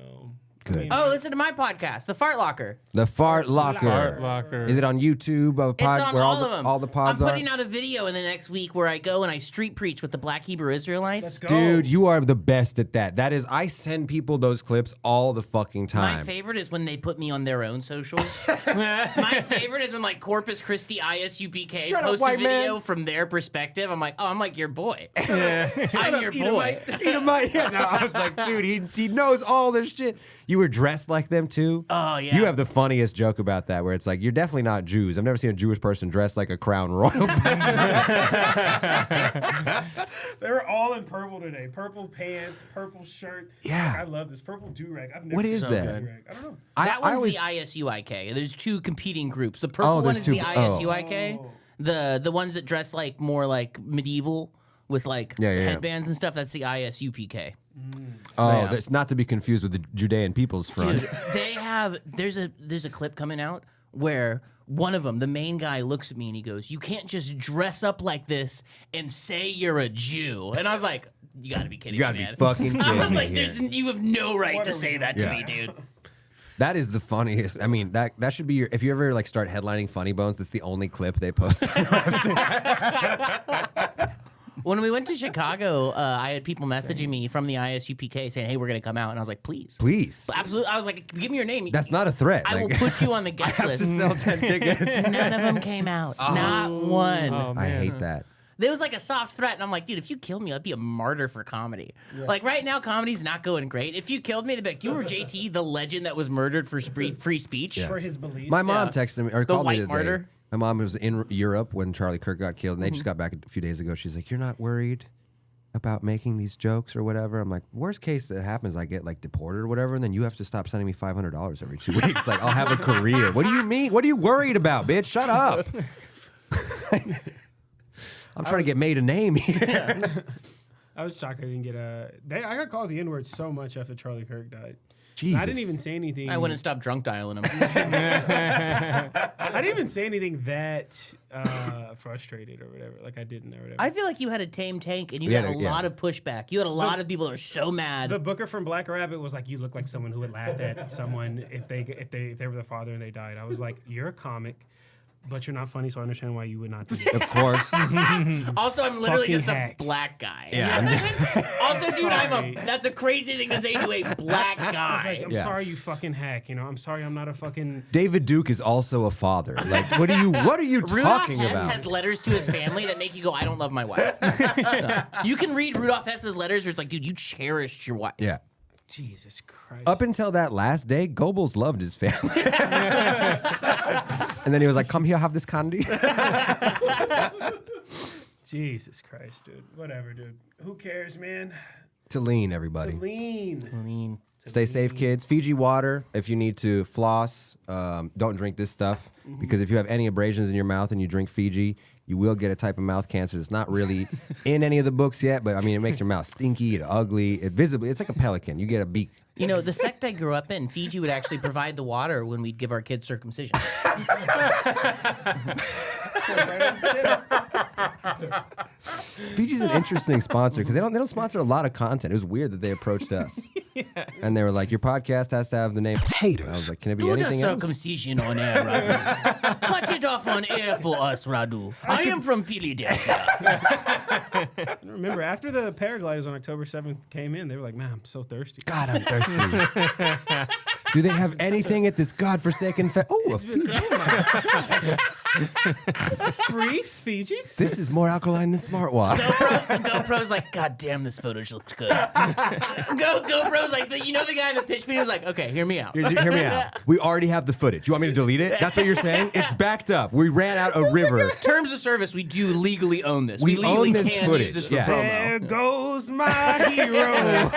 Good. Oh, listen to my podcast, The Fart Locker. The Fart Locker. Fart Locker. Is it on YouTube? It's on where all of them. all the pods I'm are? putting out a video in the next week where I go and I street preach with the Black Hebrew Israelites. Let's go. Dude, you are the best at that. That is, I send people those clips all the fucking time. My favorite is when they put me on their own socials. My favorite is when like Corpus Christi ISUPK Shut up, post a white video man. from their perspective. I'm like, oh, I'm like your boy. Yeah. I'm your boy. Edomite. Yeah, no, I was like, dude, he knows all this shit. You were dressed like them too. Oh, yeah. You have the funniest joke about that, where it's like, you're definitely not Jews. I've never seen a Jewish person dressed like a crown royal. They were all in purple today. Purple pants, purple shirt. Yeah. I love this purple do-rag. I've never What is seen that? a do-rag. I don't know. That I one's was, the ISUIK. There's two competing groups. The purple one there's is two- the oh. ISUIK. The ones that dress like more like medieval with like Yeah. headbands and stuff. That's the ISUPK. that's not to be confused with the Judean People's Front. Dude, they have there's a clip coming out where one of them, the main guy, looks at me and he goes, "You can't just dress up like this and say you're a Jew." And I was like, "You got to be kidding You gotta me, be man." fucking kidding I was me like, here. you have no right What to are say we that doing? to me, Yeah. dude. That is the funniest. I mean, that should be your. If you ever like start headlining Funny Bones, that's the only clip they post. When we went to Chicago, I had people messaging me from the ISUPK saying, "Hey, we're gonna come out," and I was like, "Please, Please. absolutely." I was like, "Give me your name." That's not a threat. I will Like, put you on the I guest have list. to sell 10 tickets. None of them came out. Not one. Oh, I man. hate that. There was like a soft threat, and I'm like, dude, if you kill me, I'd be a martyr for comedy. Like right now, comedy's not going great. If you killed me, they'd be like, you were JT, the legend that was murdered for free speech. For his beliefs. My mom texted me or The called me white today. martyr. My mom was in Europe when Charlie Kirk got killed, and they just got back a few days ago. She's like, "You're not worried about making these jokes or whatever?" I'm like, "Worst case that happens, I get like deported or whatever, and then you have to stop sending me $500 every 2 weeks. Like, I'll have a career. What do you mean? What are you worried about, bitch? Shut up." I'm trying to get made a name here. I was shocked I didn't get a. I got called the N-word so much after Charlie Kirk died. Jesus. I didn't even say anything. I wouldn't stop drunk dialing him. I didn't even say anything that frustrated or whatever. Like I didn't or whatever. I feel like you had a tame tank, and you Yeah, got a yeah. lot of pushback. You had a lot of people that are so mad. The booker from Black Rabbit was like, "You look like someone who would laugh at someone if they were the father and they died." I was like, "You're a comic, but you're not funny, so I understand why you would not do that." Of course. Also, I'm literally Fucking just hack. a black guy. Yeah. Also, dude, Sorry. that's a crazy thing to say to a black I was guy. like, "I'm Yeah. sorry, you fucking hack. You know, I'm sorry, I'm not a fucking." David Duke is also a father. Like, what are you Rudolph talking Hess about? had letters to his family that make you go, "I don't love my wife." You can read Rudolph Hess's letters where it's like, dude, you cherished your wife. Yeah. Jesus Christ. Up until that last day, Goebbels loved his family. And then he was like, "Come here, have this candy." Jesus Christ, dude. Whatever, dude. Who cares, man? To lean, everybody. To lean. Stay safe, kids. Fiji water. If you need to floss, don't drink this stuff because if you have any abrasions in your mouth and you drink Fiji, you will get a type of mouth cancer. It's not really in any of the books yet, but I mean, it makes your mouth stinky and ugly. It's like a pelican. You get a beak. You know, the sect I grew up in, Fiji would actually provide the water when we'd give our kids circumcision. Fiji's an interesting sponsor because they don't sponsor a lot of content. It was weird that they approached us. And they were like, your podcast has to have the name Haters. I was like, can it be anything else? Circumcision on air, Radu. Cut it off on air for us, Radu. I am from Philadelphia. Remember, after the paragliders on October 7th came in, they were like, man, I'm so thirsty. God, I'm thirsty. Do they have anything at this godforsaken a Fiji. Free Fijis? This is more alkaline than smartwater. GoPro's like, God damn, this footage looks good. GoPro's like, the guy that pitched me was like, okay, hear me out. Hear me out. We already have the footage. You want me to delete it? That's what you're saying? It's backed up. We ran out a river. Terms of service, we do legally own this. We legally own this can footage. use this Yeah. for promo. There goes my hero.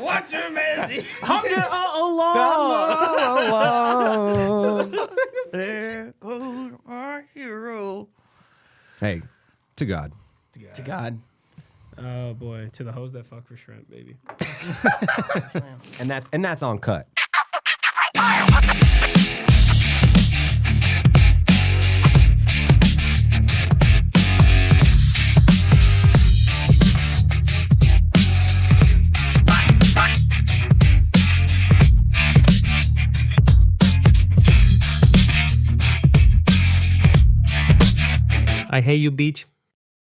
Watch him as he... There goes my hero. Hey, to God. To God. Oh, boy. To the hoes that fuck for shrimp, baby. And that's on cut. I hate you, beach.